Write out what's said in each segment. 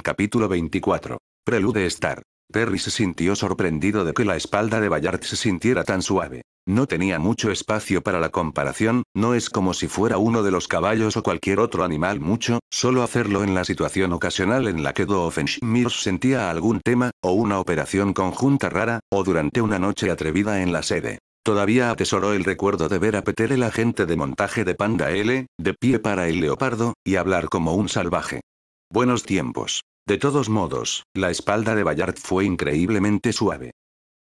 Capítulo 24. Prelude Star. Perry se sintió sorprendido de que la espalda de Ballard se sintiera tan suave. No tenía mucho espacio para la comparación, no es como si fuera uno de los caballos o cualquier otro animal mucho, solo hacerlo en la situación ocasional en la que Doofenshmirtz sentía algún tema, o una operación conjunta rara, o durante una noche atrevida en la sede. Todavía atesoró el recuerdo de ver a Peter el agente de montaje de Panda L, de pie para el leopardo, y hablar como un salvaje. Buenos tiempos. De todos modos, la espalda de Ballard fue increíblemente suave.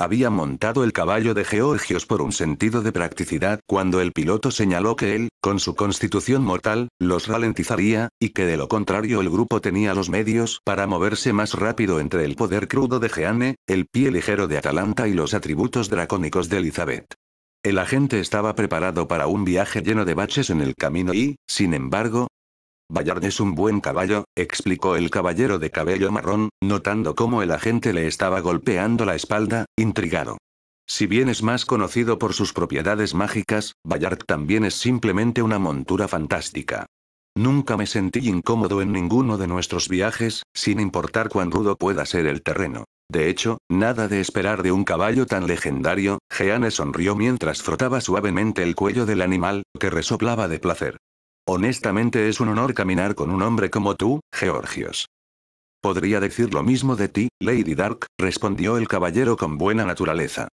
Había montado el caballo de Georgios por un sentido de practicidad cuando el piloto señaló que él, con su constitución mortal, los ralentizaría, y que de lo contrario el grupo tenía los medios para moverse más rápido entre el poder crudo de Jeanne, el pie ligero de Atalanta y los atributos dracónicos de Elizabeth. El agente estaba preparado para un viaje lleno de baches en el camino y, sin embargo, Ballard es un buen caballo, explicó el caballero de cabello marrón, notando cómo el agente le estaba golpeando la espalda, intrigado. Si bien es más conocido por sus propiedades mágicas, Ballard también es simplemente una montura fantástica. Nunca me sentí incómodo en ninguno de nuestros viajes, sin importar cuán rudo pueda ser el terreno. De hecho, nada de esperar de un caballo tan legendario. Jeanne sonrió mientras frotaba suavemente el cuello del animal, que resoplaba de placer. Honestamente es un honor caminar con un hombre como tú, Georgios. Podría decir lo mismo de ti, Lady Dark, respondió el caballero con buena naturaleza.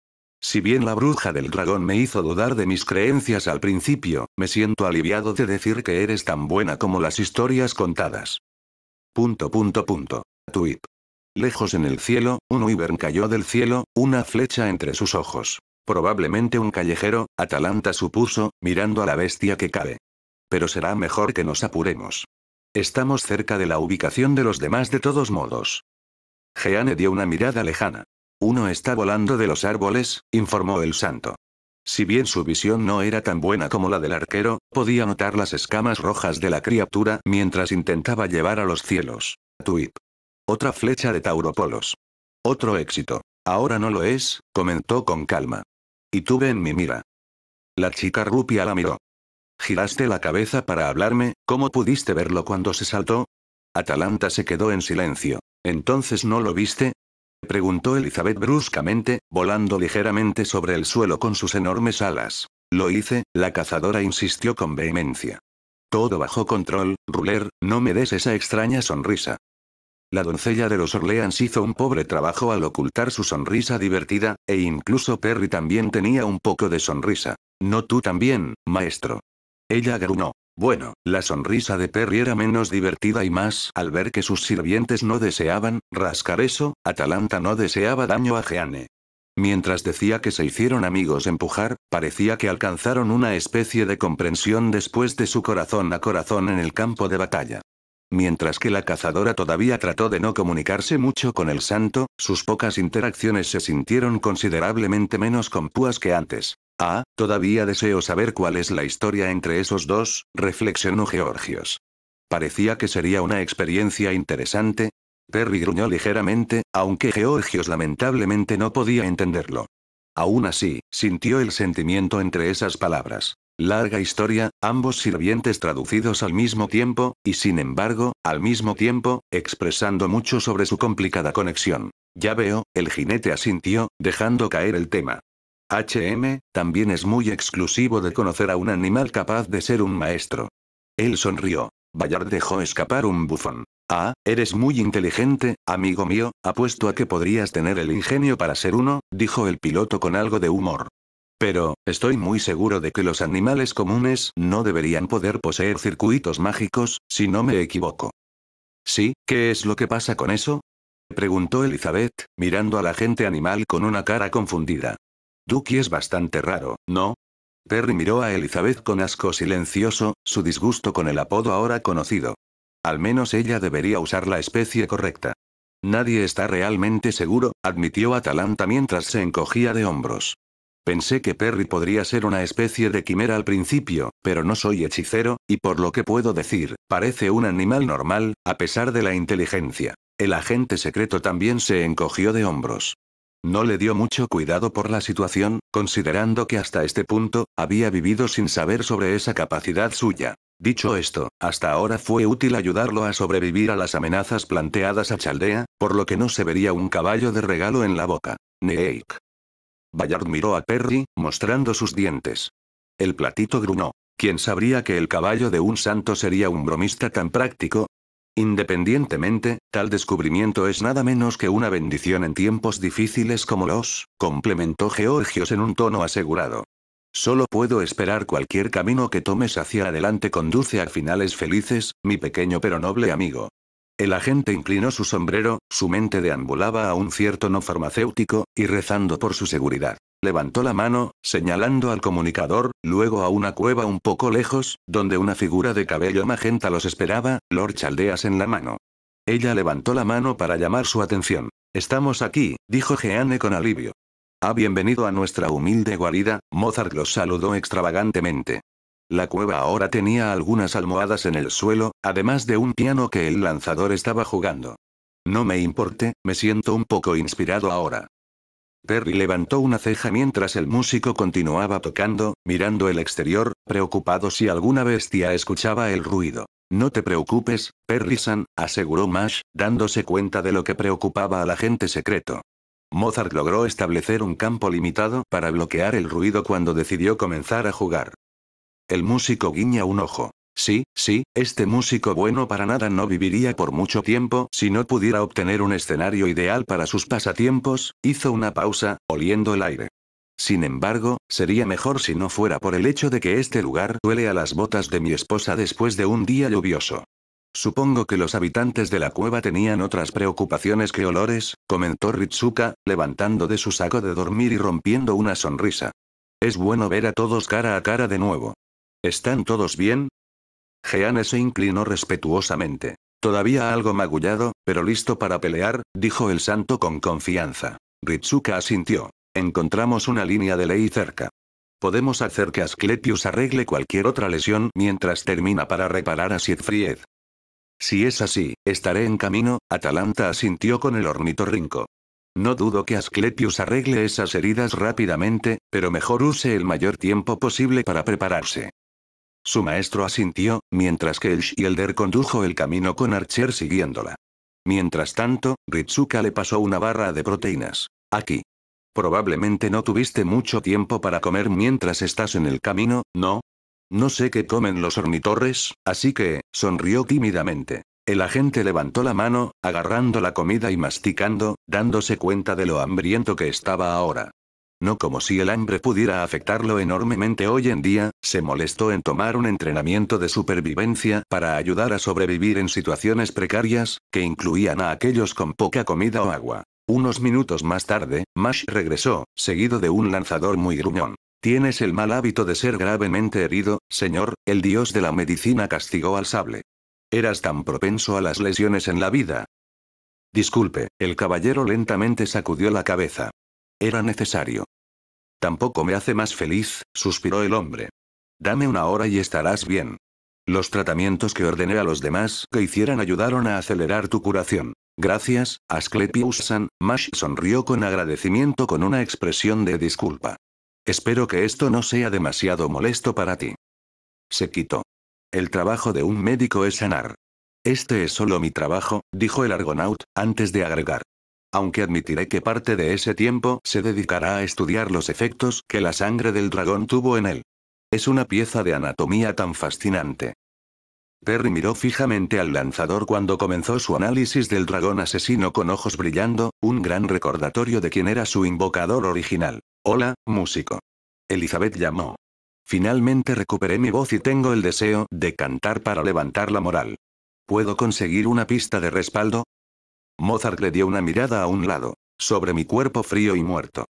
Si bien la bruja del dragón me hizo dudar de mis creencias al principio, me siento aliviado de decir que eres tan buena como las historias contadas. Tweet. Lejos en el cielo, un wyvern cayó del cielo, una flecha entre sus ojos. Probablemente un callejero, Atalanta supuso, mirando a la bestia que cae. Pero será mejor que nos apuremos. Estamos cerca de la ubicación de los demás de todos modos. Jeanne dio una mirada lejana. Uno está volando de los árboles, informó el santo. Si bien su visión no era tan buena como la del arquero, podía notar las escamas rojas de la criatura mientras intentaba llevar a los cielos. Tuip. Otra flecha de Tauropolos. Otro éxito. Ahora no lo es, comentó con calma. Y tuve en mi mira. La chica rupia la miró. Giraste la cabeza para hablarme, ¿cómo pudiste verlo cuando se saltó? Atalanta se quedó en silencio. ¿Entonces no lo viste? Preguntó Elizabeth bruscamente, volando ligeramente sobre el suelo con sus enormes alas. Lo hice, la cazadora insistió con vehemencia. Todo bajo control, Ruler, no me des esa extraña sonrisa. La doncella de los Orleans hizo un pobre trabajo al ocultar su sonrisa divertida, e incluso Perry también tenía un poco de sonrisa. ¿No tú también, maestro? Ella gruñó. Bueno, la sonrisa de Perry era menos divertida y más al ver que sus sirvientes no deseaban rascar eso. Atalanta no deseaba daño a Jeanne. Mientras decía que se hicieron amigos empujar, parecía que alcanzaron una especie de comprensión después de su corazón a corazón en el campo de batalla. Mientras que la cazadora todavía trató de no comunicarse mucho con el santo, sus pocas interacciones se sintieron considerablemente menos compúas que antes. Ah, todavía deseo saber cuál es la historia entre esos dos, reflexionó Georgios. Parecía que sería una experiencia interesante. Perry gruñó ligeramente, aunque Georgios lamentablemente no podía entenderlo. Aún así, sintió el sentimiento entre esas palabras. Larga historia, ambos sirvientes traducidos al mismo tiempo, y sin embargo, al mismo tiempo, expresando mucho sobre su complicada conexión. Ya veo, el jinete asintió, dejando caer el tema. También es muy exclusivo de conocer a un animal capaz de ser un maestro. Él sonrió. Ballard dejó escapar un bufón. Ah, eres muy inteligente, amigo mío, apuesto a que podrías tener el ingenio para ser uno, dijo el piloto con algo de humor. Pero, estoy muy seguro de que los animales comunes no deberían poder poseer circuitos mágicos, si no me equivoco. ¿Sí? ¿Qué es lo que pasa con eso? Preguntó Elizabeth, mirando al agente animal con una cara confundida. Ducky es bastante raro, ¿no? Perry miró a Elizabeth con asco silencioso, su disgusto con el apodo ahora conocido. Al menos ella debería usar la especie correcta. Nadie está realmente seguro, admitió Atalanta mientras se encogía de hombros. Pensé que Perry podría ser una especie de quimera al principio, pero no soy hechicero, y por lo que puedo decir, parece un animal normal, a pesar de la inteligencia. El agente secreto también se encogió de hombros. No le dio mucho cuidado por la situación, considerando que hasta este punto, había vivido sin saber sobre esa capacidad suya. Dicho esto, hasta ahora fue útil ayudarlo a sobrevivir a las amenazas planteadas a Chaldea, por lo que no se vería un caballo de regalo en la boca. Neeik. Bayard miró a Perry, mostrando sus dientes. El platito gruñó. ¿Quién sabría que el caballo de un santo sería un bromista tan práctico? Independientemente, tal descubrimiento es nada menos que una bendición en tiempos difíciles como los, complementó Georgios en un tono asegurado. Solo puedo esperar cualquier camino que tomes hacia adelante conduce a finales felices, mi pequeño pero noble amigo. El agente inclinó su sombrero, su mente deambulaba a un cierto no farmacéutico, y rezando por su seguridad. Levantó la mano, señalando al comunicador, luego a una cueva un poco lejos, donde una figura de cabello magenta los esperaba, Lord Chaldeas en la mano. Ella levantó la mano para llamar su atención. Estamos aquí, dijo Jeanne con alivio. Bienvenido a nuestra humilde guarida, Mozart los saludó extravagantemente. La cueva ahora tenía algunas almohadas en el suelo, además de un piano que el lanzador estaba jugando. No me importe, me siento un poco inspirado ahora. Perry levantó una ceja mientras el músico continuaba tocando, mirando el exterior, preocupado si alguna bestia escuchaba el ruido. No te preocupes, Perry-san, aseguró Mash, dándose cuenta de lo que preocupaba al agente secreto. Mozart logró establecer un campo limitado para bloquear el ruido cuando decidió comenzar a jugar. El músico guiña un ojo. Sí, este músico bueno para nada no viviría por mucho tiempo si no pudiera obtener un escenario ideal para sus pasatiempos, hizo una pausa, oliendo el aire. Sin embargo, sería mejor si no fuera por el hecho de que este lugar huele a las botas de mi esposa después de un día lluvioso. Supongo que los habitantes de la cueva tenían otras preocupaciones que olores, comentó Ritsuka, levantando de su saco de dormir y rompiendo una sonrisa. Es bueno ver a todos cara a cara de nuevo. ¿Están todos bien? Jeanne se inclinó respetuosamente. Todavía algo magullado, pero listo para pelear, dijo el santo con confianza. Ritsuka asintió. Encontramos una línea de ley cerca. Podemos hacer que Asclepius arregle cualquier otra lesión mientras termina para reparar a Siegfried. Si es así, estaré en camino, Atalanta asintió con el ornitorrinco. No dudo que Asclepius arregle esas heridas rápidamente, pero mejor use el mayor tiempo posible para prepararse. Su maestro asintió, mientras que el Shielder condujo el camino con Archer siguiéndola. Mientras tanto, Ritsuka le pasó una barra de proteínas. Aquí. Probablemente no tuviste mucho tiempo para comer mientras estás en el camino, ¿no? No sé qué comen los ornitorres, así que, sonrió tímidamente. El agente levantó la mano, agarrando la comida y masticando, dándose cuenta de lo hambriento que estaba ahora. No como si el hambre pudiera afectarlo enormemente hoy en día, se molestó en tomar un entrenamiento de supervivencia para ayudar a sobrevivir en situaciones precarias, que incluían a aquellos con poca comida o agua. Unos minutos más tarde, Mash regresó, seguido de un lanzador muy gruñón. Tienes el mal hábito de ser gravemente herido, señor, el dios de la medicina castigó al sable. Eras tan propenso a las lesiones en la vida. Disculpe, el caballero lentamente sacudió la cabeza. Era necesario. Tampoco me hace más feliz, suspiró el hombre. Dame una hora y estarás bien. Los tratamientos que ordené a los demás que hicieran ayudaron a acelerar tu curación. Gracias, Asclepius-san. Mash sonrió con agradecimiento con una expresión de disculpa. Espero que esto no sea demasiado molesto para ti. Se quitó. El trabajo de un médico es sanar. Este es solo mi trabajo, dijo el argonaut, antes de agregar. Aunque admitiré que parte de ese tiempo se dedicará a estudiar los efectos que la sangre del dragón tuvo en él. Es una pieza de anatomía tan fascinante. Perry miró fijamente al lanzador cuando comenzó su análisis del dragón asesino con ojos brillando, un gran recordatorio de quién era su invocador original. Hola, músico. Elizabeth llamó. Finalmente recuperé mi voz y tengo el deseo de cantar para levantar la moral. ¿Puedo conseguir una pista de respaldo? Mozart le dio una mirada a un lado. Sobre mi cuerpo frío y muerto.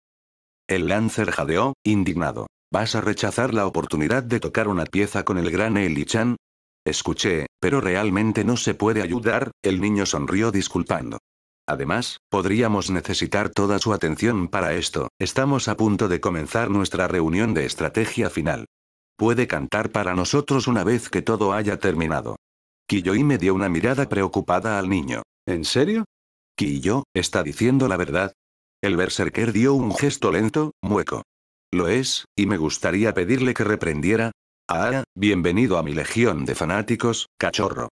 El Lancer jadeó, indignado. ¿Vas a rechazar la oportunidad de tocar una pieza con el gran Eli-chan? Escuché, pero realmente no se puede ayudar, el niño sonrió disculpando. Además, podríamos necesitar toda su atención para esto, estamos a punto de comenzar nuestra reunión de estrategia final. Puede cantar para nosotros una vez que todo haya terminado. Kiyoi me dio una mirada preocupada al niño. ¿En serio? Kiyo, ¿está diciendo la verdad? El berserker dio un gesto lento, mueco. Lo es, y me gustaría pedirle que reprendiera. Ah, bienvenido a mi legión de fanáticos, cachorro.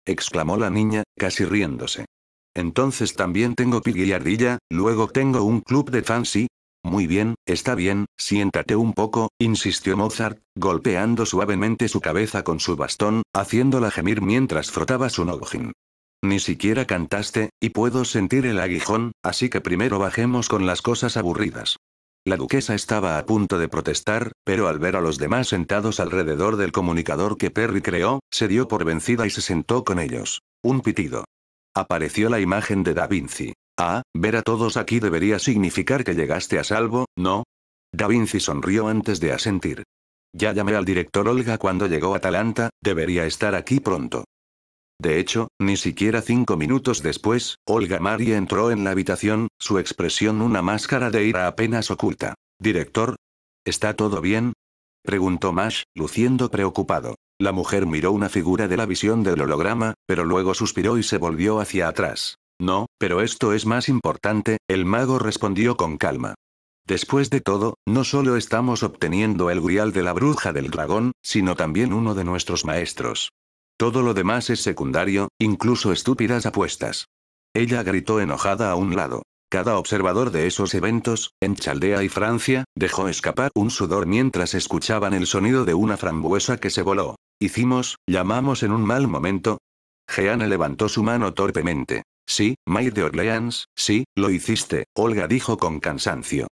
Exclamó la niña, casi riéndose. Entonces también tengo Piggy y Ardilla, luego tengo un club de fans, ¿sí? Muy bien, está bien, siéntate un poco, insistió Mozart, golpeando suavemente su cabeza con su bastón, haciéndola gemir mientras frotaba su nojin. Ni siquiera cantaste, y puedo sentir el aguijón, así que primero bajemos con las cosas aburridas. La duquesa estaba a punto de protestar, pero al ver a los demás sentados alrededor del comunicador que Perry creó, se dio por vencida y se sentó con ellos. Un pitido. Apareció la imagen de Da Vinci. Ah, ver a todos aquí debería significar que llegaste a salvo, ¿no? Da Vinci sonrió antes de asentir. Ya llamé al director Olga cuando llegó a Atalanta, debería estar aquí pronto. De hecho, ni siquiera 5 minutos después, Olga Maria entró en la habitación, su expresión una máscara de ira apenas oculta. «¿Director? ¿Está todo bien?», preguntó Mash, luciendo preocupado. La mujer miró una figura de la visión del holograma, pero luego suspiró y se volvió hacia atrás. «No, pero esto es más importante», el mago respondió con calma. «Después de todo, no solo estamos obteniendo el grial de la bruja del dragón, sino también uno de nuestros maestros. Todo lo demás es secundario, incluso estúpidas apuestas». Ella gritó enojada a un lado. Cada observador de esos eventos, en Chaldea y Francia, dejó escapar un sudor mientras escuchaban el sonido de una frambuesa que se voló. Llamamos en un mal momento. Jeanne levantó su mano torpemente. «Sí, Maid de Orleans, sí, lo hiciste», Olga dijo con cansancio.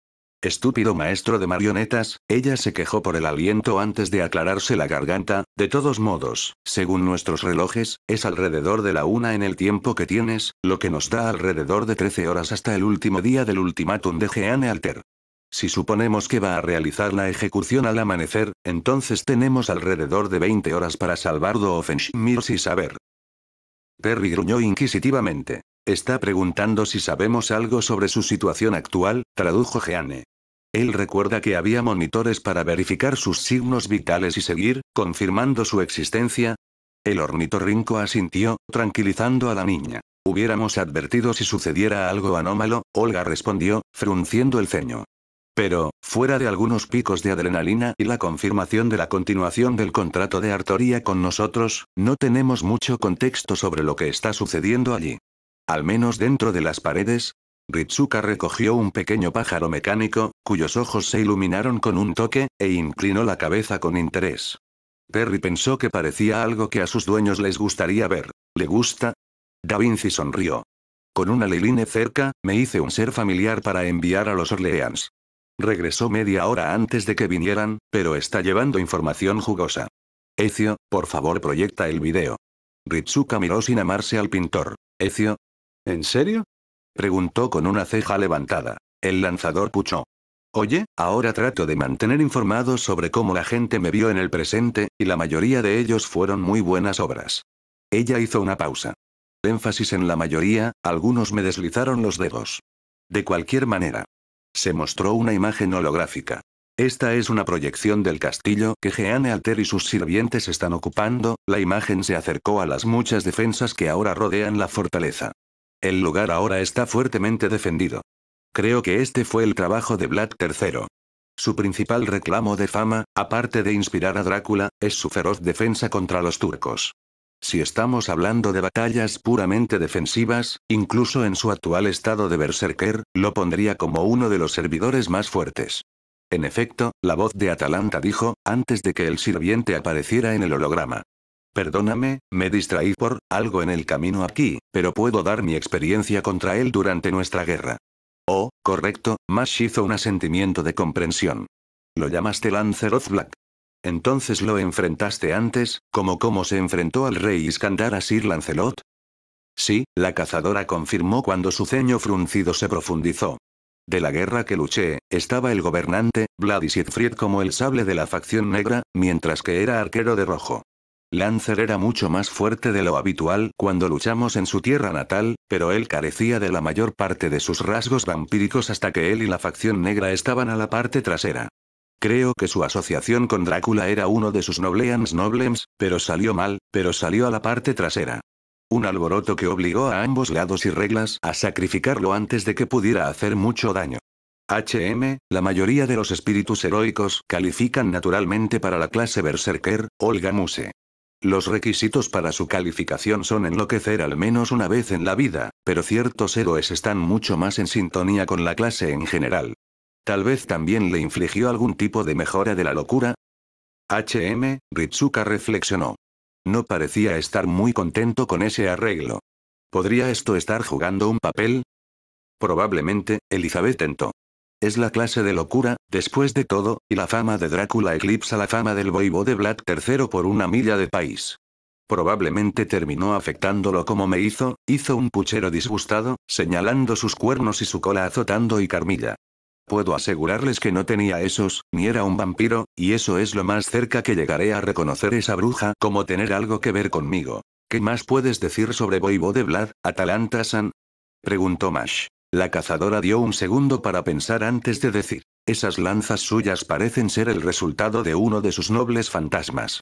«Estúpido maestro de marionetas», ella se quejó por el aliento antes de aclararse la garganta. «De todos modos, según nuestros relojes, es alrededor de la 1 en el tiempo que tienes, lo que nos da alrededor de 13 horas hasta el último día del ultimátum de Jeanne Alter. Si suponemos que va a realizar la ejecución al amanecer, entonces tenemos alrededor de 20 horas para salvar Doofenshmirtz y saber». Perry gruñó inquisitivamente. «Está preguntando si sabemos algo sobre su situación actual», tradujo Jeanne. Él recuerda que había monitores para verificar sus signos vitales y seguir, confirmando su existencia. El ornitorrinco asintió, tranquilizando a la niña. «Hubiéramos advertido si sucediera algo anómalo», Olga respondió, frunciendo el ceño. «Pero, fuera de algunos picos de adrenalina y la confirmación de la continuación del contrato de Artoria con nosotros, no tenemos mucho contexto sobre lo que está sucediendo allí. Al menos dentro de las paredes». Ritsuka recogió un pequeño pájaro mecánico, cuyos ojos se iluminaron con un toque, e inclinó la cabeza con interés. Perry pensó que parecía algo que a sus dueños les gustaría ver. «¿Le gusta?». Da Vinci sonrió. «Con una Liline cerca, me hice un ser familiar para enviar a los Orleans. Regresó media hora antes de que vinieran, pero está llevando información jugosa. Ezio, por favor proyecta el video». Ritsuka miró sin amarse al pintor. «¿Ezio? ¿En serio?», preguntó con una ceja levantada. El lanzador puchó. «Oye, ahora trato de mantener informados sobre cómo la gente me vio en el presente, y la mayoría de ellos fueron muy buenas obras». Ella hizo una pausa. Énfasis en la mayoría, algunos me deslizaron los dedos. «De cualquier manera». Se mostró una imagen holográfica. «Esta es una proyección del castillo que Jeanne Alter y sus sirvientes están ocupando». La imagen se acercó a las muchas defensas que ahora rodean la fortaleza. «El lugar ahora está fuertemente defendido. Creo que este fue el trabajo de Vlad III. Su principal reclamo de fama, aparte de inspirar a Drácula, es su feroz defensa contra los turcos. Si estamos hablando de batallas puramente defensivas, incluso en su actual estado de berserker, lo pondría como uno de los servidores más fuertes». En efecto, la voz de Atalanta dijo, antes de que el sirviente apareciera en el holograma. «Perdóname, me distraí por algo en el camino aquí, pero puedo dar mi experiencia contra él durante nuestra guerra». «Oh, correcto», Mash hizo un asentimiento de comprensión. «¿Lo llamaste Lancer of Black? Entonces lo enfrentaste antes, como se enfrentó al rey Iskandar a Sir Lancelot». «Sí», la cazadora confirmó cuando su ceño fruncido se profundizó. «De la guerra que luché, estaba el gobernante, Vlad y Siegfried como el sable de la facción negra, mientras que era arquero de rojo. Lancer era mucho más fuerte de lo habitual cuando luchamos en su tierra natal, pero él carecía de la mayor parte de sus rasgos vampíricos hasta que él y la facción negra estaban a la parte trasera. Creo que su asociación con Drácula era uno de sus Nobleans Noblems, pero salió mal, pero salió a la parte trasera. Un alboroto que obligó a ambos lados y reglas a sacrificarlo antes de que pudiera hacer mucho daño. La mayoría de los espíritus heroicos califican naturalmente para la clase Berserker, Olga Muse. Los requisitos para su calificación son enloquecer al menos una vez en la vida, pero ciertos héroes están mucho más en sintonía con la clase en general. Tal vez también le infligió algún tipo de mejora de la locura. Ritsuka reflexionó. No parecía estar muy contento con ese arreglo. ¿Podría esto estar jugando un papel? Probablemente, Elizabeth tentó. Es la clase de locura, después de todo, y la fama de Drácula eclipsa la fama del voivode Vlad III por una milla de país. Probablemente terminó afectándolo como me hizo un puchero disgustado, señalando sus cuernos y su cola azotando y carmilla. Puedo asegurarles que no tenía esos, ni era un vampiro, y eso es lo más cerca que llegaré a reconocer esa bruja como tener algo que ver conmigo. ¿Qué más puedes decir sobre voivode Vlad, Atalanta-san? Preguntó Mash. La cazadora dio un segundo para pensar antes de decir. Esas lanzas suyas parecen ser el resultado de uno de sus nobles fantasmas.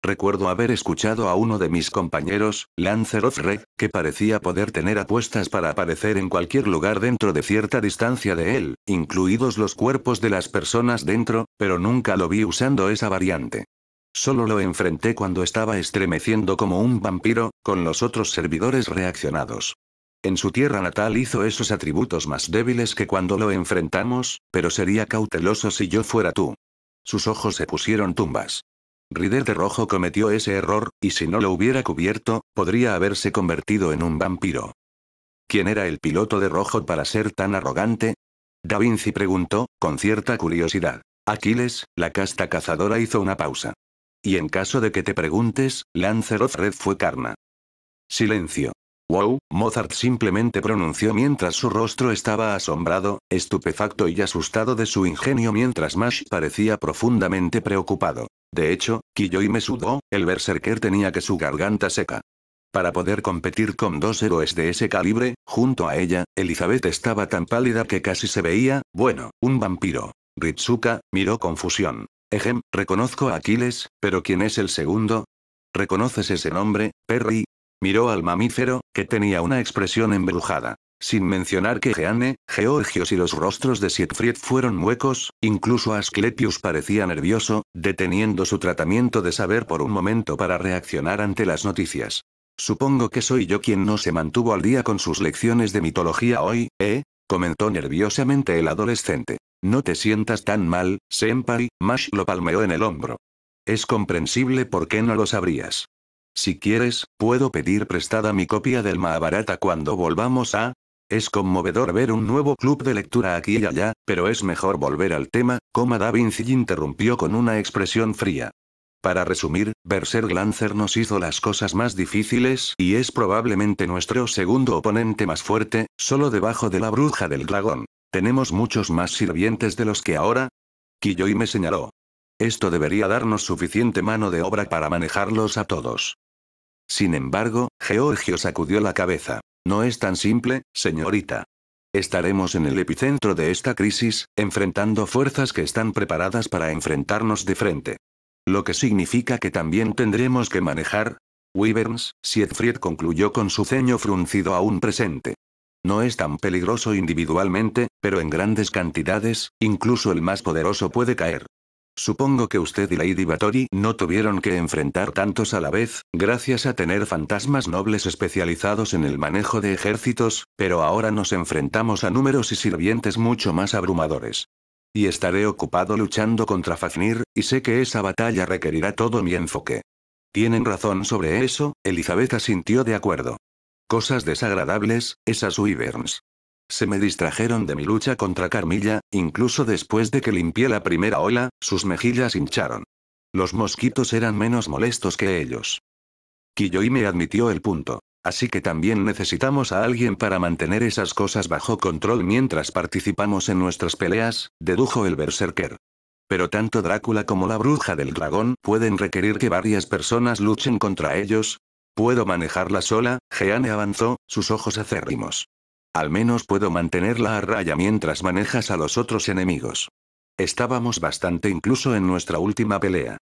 Recuerdo haber escuchado a uno de mis compañeros, Lanzaroth Red, que parecía poder tener apuestas para aparecer en cualquier lugar dentro de cierta distancia de él, incluidos los cuerpos de las personas dentro, pero nunca lo vi usando esa variante. Solo lo enfrenté cuando estaba estremeciendo como un vampiro, con los otros servidores reaccionados. En su tierra natal hizo esos atributos más débiles que cuando lo enfrentamos, pero sería cauteloso si yo fuera tú. Sus ojos se pusieron tumbas. Rider de rojo cometió ese error, y si no lo hubiera cubierto, podría haberse convertido en un vampiro. ¿Quién era el piloto de rojo para ser tan arrogante? Da Vinci preguntó, con cierta curiosidad. Aquiles, la casta cazadora hizo una pausa. Y en caso de que te preguntes, Lanzaroth Red fue Karna. Silencio. Wow, Mozart simplemente pronunció mientras su rostro estaba asombrado, estupefacto y asustado de su ingenio mientras Mash parecía profundamente preocupado. De hecho, Kiyohime sudó, el berserker tenía que su garganta seca. Para poder competir con dos héroes de ese calibre, junto a ella, Elizabeth estaba tan pálida que casi se veía, bueno, un vampiro. Ritsuka miró confusión. Reconozco a Aquiles, pero ¿quién es el segundo? ¿Reconoces ese nombre, Perry? Miró al mamífero, que tenía una expresión embrujada. Sin mencionar que Jeanne, Georgios y los rostros de Siegfried fueron huecos, incluso Asclepius parecía nervioso, deteniendo su tratamiento de saber por un momento para reaccionar ante las noticias. Supongo que soy yo quien no se mantuvo al día con sus lecciones de mitología hoy, comentó nerviosamente el adolescente. No te sientas tan mal, senpai, Mash lo palmeó en el hombro. Es comprensible por qué no lo sabrías. Si quieres, puedo pedir prestada mi copia del Mahabharata cuando volvamos a... Es conmovedor ver un nuevo club de lectura aquí y allá, pero es mejor volver al tema, Da Vinci interrumpió con una expresión fría. Para resumir, Berserk Lancer nos hizo las cosas más difíciles y es probablemente nuestro segundo oponente más fuerte, solo debajo de la bruja del dragón. ¿Tenemos muchos más sirvientes de los que ahora? Kiyohime me señaló. Esto debería darnos suficiente mano de obra para manejarlos a todos. Sin embargo, Georgio sacudió la cabeza. No es tan simple, señorita. Estaremos en el epicentro de esta crisis, enfrentando fuerzas que están preparadas para enfrentarnos de frente. Lo que significa que también tendremos que manejar... Wyverns, Siegfried concluyó con su ceño fruncido aún presente. No es tan peligroso individualmente, pero en grandes cantidades, incluso el más poderoso puede caer. Supongo que usted y Lady Bathory no tuvieron que enfrentar tantos a la vez, gracias a tener fantasmas nobles especializados en el manejo de ejércitos, pero ahora nos enfrentamos a números y sirvientes mucho más abrumadores. Y estaré ocupado luchando contra Fafnir, y sé que esa batalla requerirá todo mi enfoque. Tienen razón sobre eso, Elizabeth asintió de acuerdo. Cosas desagradables, esas Wyverns. Se me distrajeron de mi lucha contra Carmilla, incluso después de que limpié la primera ola, sus mejillas hincharon. Los mosquitos eran menos molestos que ellos. Kiyohime admitió el punto. Así que también necesitamos a alguien para mantener esas cosas bajo control mientras participamos en nuestras peleas, dedujo el berserker. Pero tanto Drácula como la bruja del dragón pueden requerir que varias personas luchen contra ellos. ¿Puedo manejarla sola? Jeanne avanzó, sus ojos acérrimos. Al menos puedo mantenerla a raya mientras manejas a los otros enemigos. Estábamos bastante incluso en nuestra última pelea.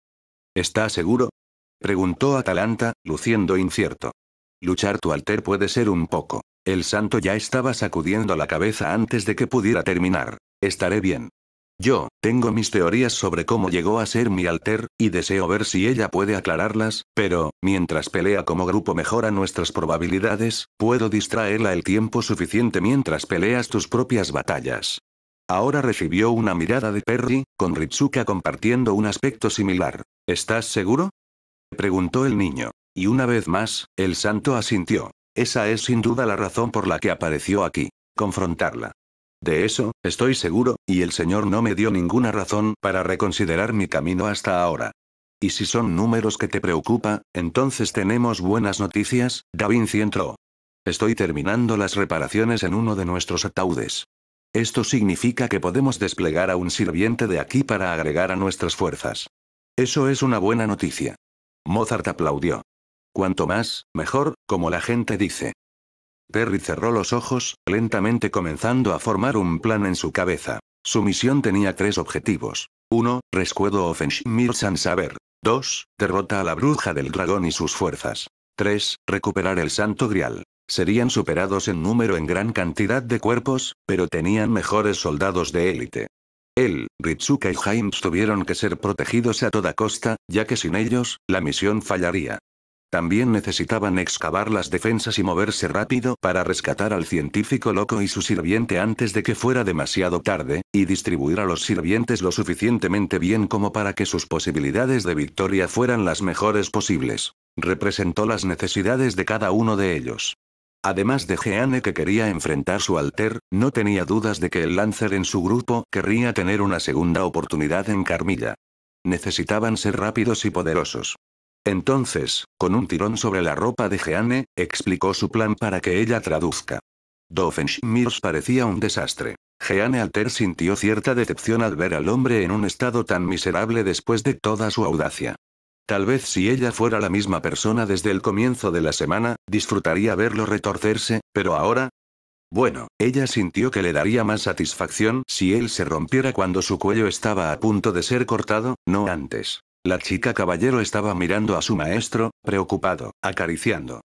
¿Está seguro? Preguntó Atalanta, luciendo incierto. Luchar tu alter puede ser un poco. El santo ya estaba sacudiendo la cabeza antes de que pudiera terminar. Estaré bien. Yo, tengo mis teorías sobre cómo llegó a ser mi alter, y deseo ver si ella puede aclararlas, pero, mientras pelea como grupo mejora nuestras probabilidades, puedo distraerla el tiempo suficiente mientras peleas tus propias batallas. Ahora recibió una mirada de Perry, con Ritsuka compartiendo un aspecto similar. ¿Estás seguro? Preguntó el niño. Y una vez más, el santo asintió. Esa es sin duda la razón por la que apareció aquí. Confrontarla. De eso, estoy seguro, y el señor no me dio ninguna razón para reconsiderar mi camino hasta ahora. Y si son números que te preocupa, entonces tenemos buenas noticias. Da Vinci entró. Estoy terminando las reparaciones en uno de nuestros ataúdes. Esto significa que podemos desplegar a un sirviente de aquí para agregar a nuestras fuerzas. Eso es una buena noticia. Mozart aplaudió. Cuanto más, mejor, como la gente dice. Perry cerró los ojos, lentamente comenzando a formar un plan en su cabeza. Su misión tenía 3 objetivos. 1. Rescuedo Offenshmir San Saber. 2. Derrota a la bruja del dragón y sus fuerzas. 3. Recuperar el Santo Grial. Serían superados en número en gran cantidad de cuerpos, pero tenían mejores soldados de élite. Él, Ritsuka y James tuvieron que ser protegidos a toda costa, ya que sin ellos, la misión fallaría. También necesitaban excavar las defensas y moverse rápido para rescatar al científico loco y su sirviente antes de que fuera demasiado tarde, y distribuir a los sirvientes lo suficientemente bien como para que sus posibilidades de victoria fueran las mejores posibles. Representó las necesidades de cada uno de ellos. Además de Jeanne que quería enfrentar su alter, no tenía dudas de que el Lancer en su grupo querría tener una segunda oportunidad en Carmilla. Necesitaban ser rápidos y poderosos. Entonces, con un tirón sobre la ropa de Jeanne, explicó su plan para que ella traduzca. Doofenshmirs parecía un desastre. Jeanne Alter sintió cierta decepción al ver al hombre en un estado tan miserable después de toda su audacia. Tal vez si ella fuera la misma persona desde el comienzo de la semana, disfrutaría verlo retorcerse, pero ahora... Bueno, ella sintió que le daría más satisfacción si él se rompiera cuando su cuello estaba a punto de ser cortado, no antes. La chica caballero estaba mirando a su maestro, preocupado, acariciando.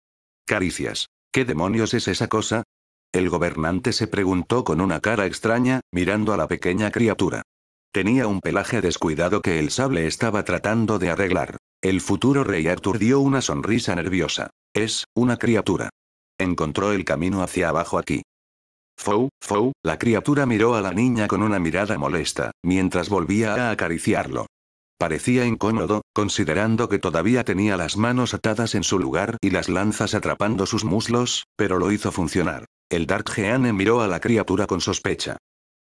Caricias. ¿Qué demonios es esa cosa? El gobernante se preguntó con una cara extraña, mirando a la pequeña criatura. Tenía un pelaje descuidado que el sable estaba tratando de arreglar. El futuro rey Arthur dio una sonrisa nerviosa. Es una criatura. Encontró el camino hacia abajo aquí. Fou, la criatura miró a la niña con una mirada molesta, mientras volvía a acariciarlo. Parecía incómodo, considerando que todavía tenía las manos atadas en su lugar y las lanzas atrapando sus muslos, pero lo hizo funcionar. El Dark Jeanne miró a la criatura con sospecha.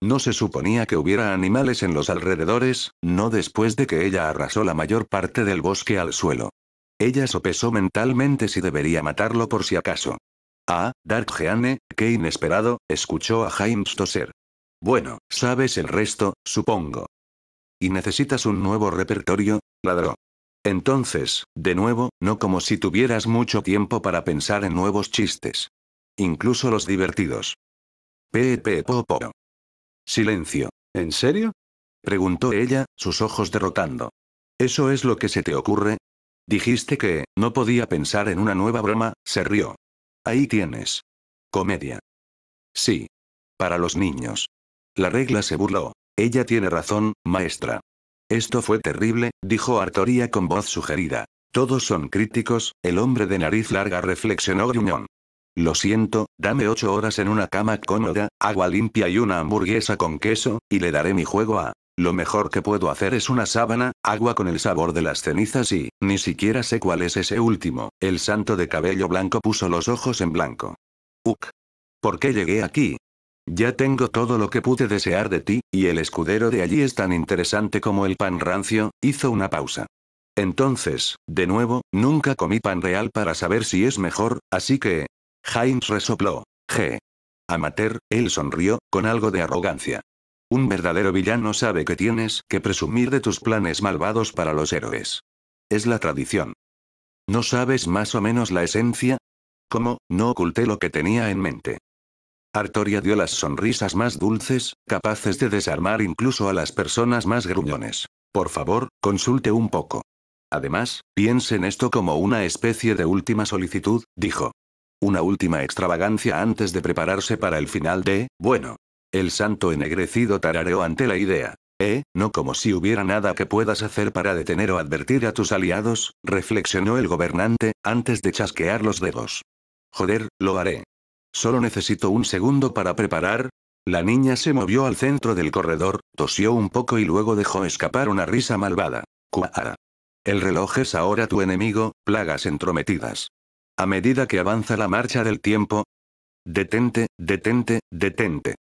No se suponía que hubiera animales en los alrededores, no después de que ella arrasó la mayor parte del bosque al suelo. Ella sopesó mentalmente si debería matarlo por si acaso. Ah, Dark Jeanne, qué inesperado, escuchó a James toser. Bueno, sabes el resto, supongo. ¿Y necesitas un nuevo repertorio? Ladró. Entonces, de nuevo, no como si tuvieras mucho tiempo para pensar en nuevos chistes. Incluso los divertidos. Popo. Silencio. ¿En serio? Preguntó ella, sus ojos derrotando. ¿Eso es lo que se te ocurre? Dijiste que, no podía pensar en una nueva broma, se rió. Ahí tienes. Comedia. Sí. Para los niños. La regla se burló. Ella tiene razón, maestra. Esto fue terrible, dijo Artoria con voz sugerida. Todos son críticos, el hombre de nariz larga reflexionó gruñón. Lo siento, dame 8 horas en una cama cómoda, agua limpia y una hamburguesa con queso, y le daré mi juego a... Lo mejor que puedo hacer es una sábana, agua con el sabor de las cenizas y, ni siquiera sé cuál es ese último. El santo de cabello blanco puso los ojos en blanco. ¿Por qué llegué aquí? Ya tengo todo lo que pude desear de ti, y el escudero de allí es tan interesante como el pan rancio, hizo una pausa. Entonces, de nuevo, nunca comí pan real para saber si es mejor, así que... James resopló. Amateur, él sonrió, con algo de arrogancia. Un verdadero villano sabe que tienes que presumir de tus planes malvados para los héroes. Es la tradición. ¿No sabes más o menos la esencia? ¿Cómo? No oculté lo que tenía en mente. Artoria dio las sonrisas más dulces, capaces de desarmar incluso a las personas más gruñones. Por favor, consulte un poco. Además, piense en esto como una especie de última solicitud, dijo. Una última extravagancia antes de prepararse para el final de, bueno. El santo ennegrecido tarareó ante la idea. No como si hubiera nada que puedas hacer para detener o advertir a tus aliados, reflexionó el gobernante, antes de chasquear los dedos. Joder, lo haré. Solo necesito un segundo para preparar. La niña se movió al centro del corredor, tosió un poco y luego dejó escapar una risa malvada. Cuara. El reloj es ahora tu enemigo, plagas entrometidas. A medida que avanza la marcha del tiempo. Detente, detente, detente.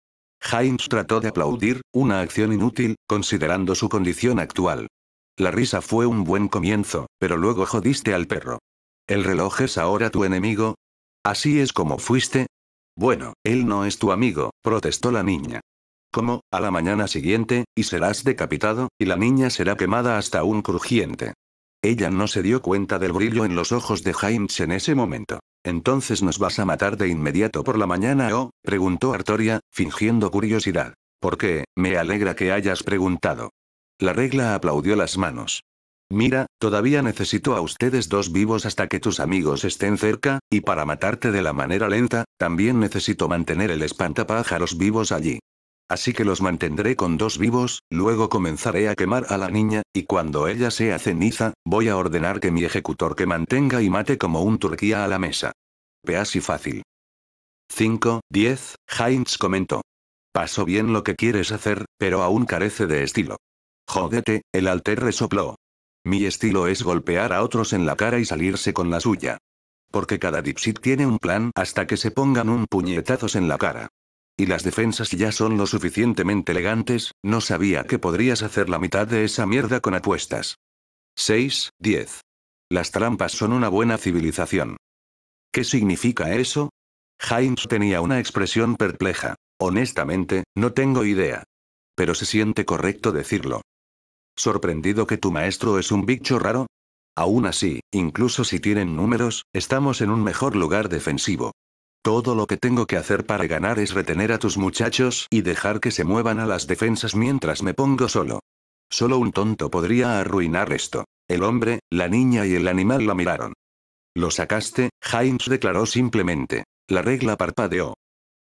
Hines trató de aplaudir, una acción inútil, considerando su condición actual. La risa fue un buen comienzo, pero luego jodiste al perro. ¿El reloj es ahora tu enemigo? ¿Así es como fuiste? Bueno, él no es tu amigo, protestó la niña. ¿Cómo? A la mañana siguiente, y serás decapitado, y la niña será quemada hasta un crujiente. Ella no se dio cuenta del brillo en los ojos de Hines en ese momento. ¿Entonces nos vas a matar de inmediato por la mañana o? Preguntó Artoria, fingiendo curiosidad. ¿Por qué? Me alegra que hayas preguntado. La regla aplaudió las manos. Mira, todavía necesito a ustedes dos vivos hasta que tus amigos estén cerca, y para matarte de la manera lenta, también necesito mantener el espantapájaros vivos allí. Así que los mantendré con dos vivos, luego comenzaré a quemar a la niña, y cuando ella sea ceniza, voy a ordenar que mi ejecutor que mantenga y mate como un turquía a la mesa. Así fácil. 5, 10, Hines comentó. Pasó bien lo que quieres hacer, pero aún carece de estilo. Jódete, el alter resopló. Mi estilo es golpear a otros en la cara y salirse con la suya. Porque cada dipsit tiene un plan hasta que se pongan un puñetazos en la cara. Y las defensas ya son lo suficientemente elegantes, no sabía que podrías hacer la mitad de esa mierda con apuestas. 6, 10. Las trampas son una buena civilización. ¿Qué significa eso? Hines tenía una expresión perpleja. Honestamente, no tengo idea. Pero se siente correcto decirlo. ¿Sorprendido que tu maestro es un bicho raro? Aún así, incluso si tienen números, estamos en un mejor lugar defensivo. Todo lo que tengo que hacer para ganar es retener a tus muchachos y dejar que se muevan a las defensas mientras me pongo solo. Solo un tonto podría arruinar esto. El hombre, la niña y el animal la miraron. ¿Lo sacaste? Hines declaró simplemente. La regla parpadeó.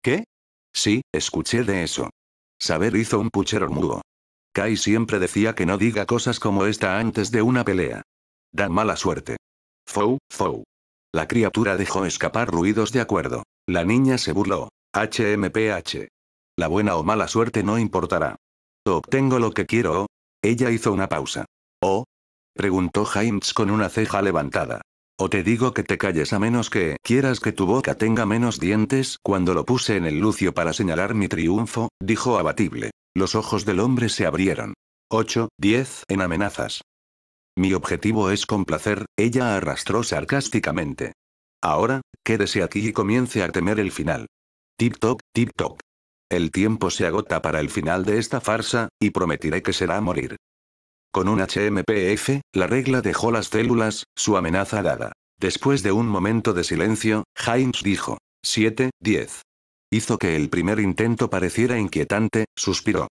¿Qué? Sí, escuché de eso. Saber hizo un puchero mudo. Kai siempre decía que no diga cosas como esta antes de una pelea. Da mala suerte. Fou, fou. La criatura dejó escapar ruidos de acuerdo. La niña se burló. HMPH. La buena o mala suerte no importará. ¿Obtengo lo que quiero o? Ella hizo una pausa. ¿Oh? Preguntó Hines con una ceja levantada. O te digo que te calles a menos que quieras que tu boca tenga menos dientes. Cuando lo puse en el lucio para señalar mi triunfo, dijo abatible. Los ojos del hombre se abrieron. 8, 10 en amenazas. Mi objetivo es complacer, ella arrastró sarcásticamente. Ahora, quédese aquí y comience a temer el final. Tip-toc, tip-toc. El tiempo se agota para el final de esta farsa, y prometiré que será morir. Con un HMPF, la regla dejó las células, su amenaza dada. Después de un momento de silencio, Hines dijo. 7, 10. Hizo que el primer intento pareciera inquietante, suspiró.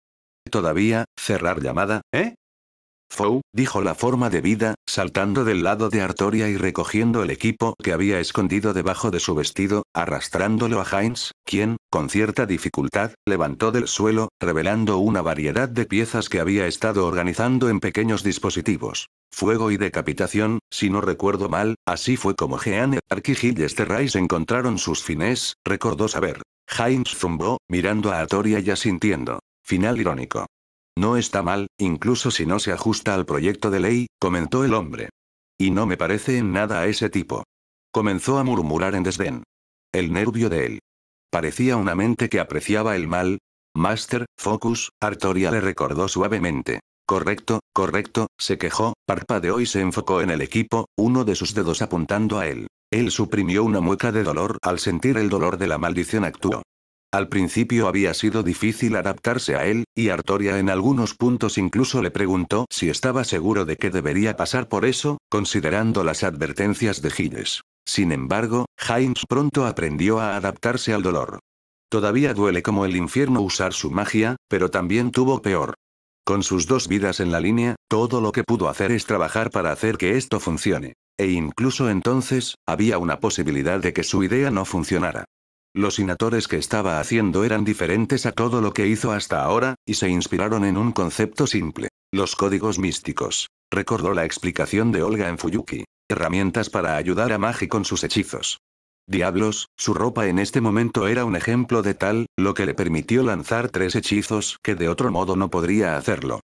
Todavía, cerrar llamada, ¿eh? Fou, dijo la forma de vida, saltando del lado de Artoria y recogiendo el equipo que había escondido debajo de su vestido, arrastrándolo a Hines, quien, con cierta dificultad, levantó del suelo, revelando una variedad de piezas que había estado organizando en pequeños dispositivos. Fuego y decapitación, si no recuerdo mal, así fue como Jeanne Ark y Gilles encontraron sus fines, recordó saber. Hines zumbó, mirando a Artoria y asintiendo. Final irónico. No está mal, incluso si no se ajusta al proyecto de ley, comentó el hombre. Y no me parece en nada a ese tipo. Comenzó a murmurar en desdén. El nervio de él. Parecía una mente que apreciaba el mal. Master, focus, Artoria le recordó suavemente. Correcto, correcto, se quejó, parpadeó y se enfocó en el equipo, uno de sus dedos apuntando a él. Él suprimió una mueca de dolor al sentir el dolor de la maldición actuó. Al principio había sido difícil adaptarse a él, y Artoria en algunos puntos incluso le preguntó si estaba seguro de que debería pasar por eso, considerando las advertencias de Gilles. Sin embargo, Hines pronto aprendió a adaptarse al dolor. Todavía duele como el infierno usar su magia, pero también tuvo peor. Con sus 2 vidas en la línea, todo lo que pudo hacer es trabajar para hacer que esto funcione. E incluso entonces, había una posibilidad de que su idea no funcionara. Los inatores que estaba haciendo eran diferentes a todo lo que hizo hasta ahora, y se inspiraron en un concepto simple. Los códigos místicos. Recordó la explicación de Olga en Fuyuki. Herramientas para ayudar a Magi con sus hechizos. Diablos, su ropa en este momento era un ejemplo de tal, lo que le permitió lanzar 3 hechizos que de otro modo no podría hacerlo.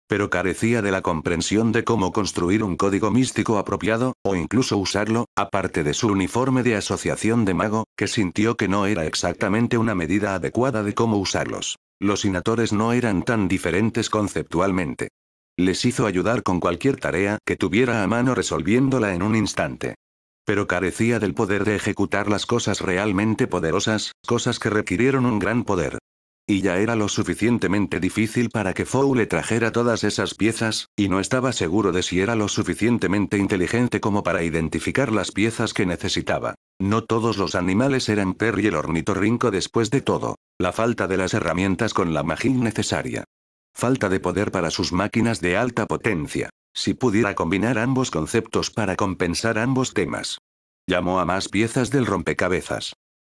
Pero carecía de la comprensión de cómo construir un código místico apropiado, o incluso usarlo, aparte de su uniforme de asociación de mago, que sintió que no era exactamente una medida adecuada de cómo usarlos. Los inatores no eran tan diferentes conceptualmente. Les hizo ayudar con cualquier tarea que tuviera a mano resolviéndola en un instante. Pero carecía del poder de ejecutar las cosas realmente poderosas, cosas que requirieron un gran poder. Y ya era lo suficientemente difícil para que Fou le trajera todas esas piezas, y no estaba seguro de si era lo suficientemente inteligente como para identificar las piezas que necesitaba. No todos los animales eran Perry el ornitorrinco después de todo. La falta de las herramientas con la magia necesaria. Falta de poder para sus máquinas de alta potencia. Si pudiera combinar ambos conceptos para compensar ambos temas. Llamó a más piezas del rompecabezas.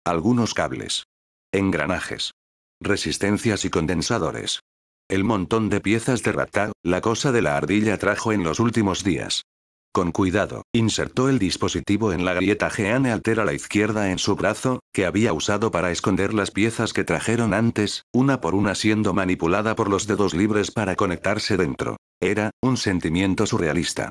Algunos cables. Engranajes. Resistencias y condensadores. El montón de piezas de Raptag, la cosa de la ardilla trajo en los últimos días. Con cuidado, insertó el dispositivo en la grieta Geane Alter a la izquierda en su brazo, que había usado para esconder las piezas que trajeron antes, una por una siendo manipulada por los dedos libres para conectarse dentro. Era un sentimiento surrealista.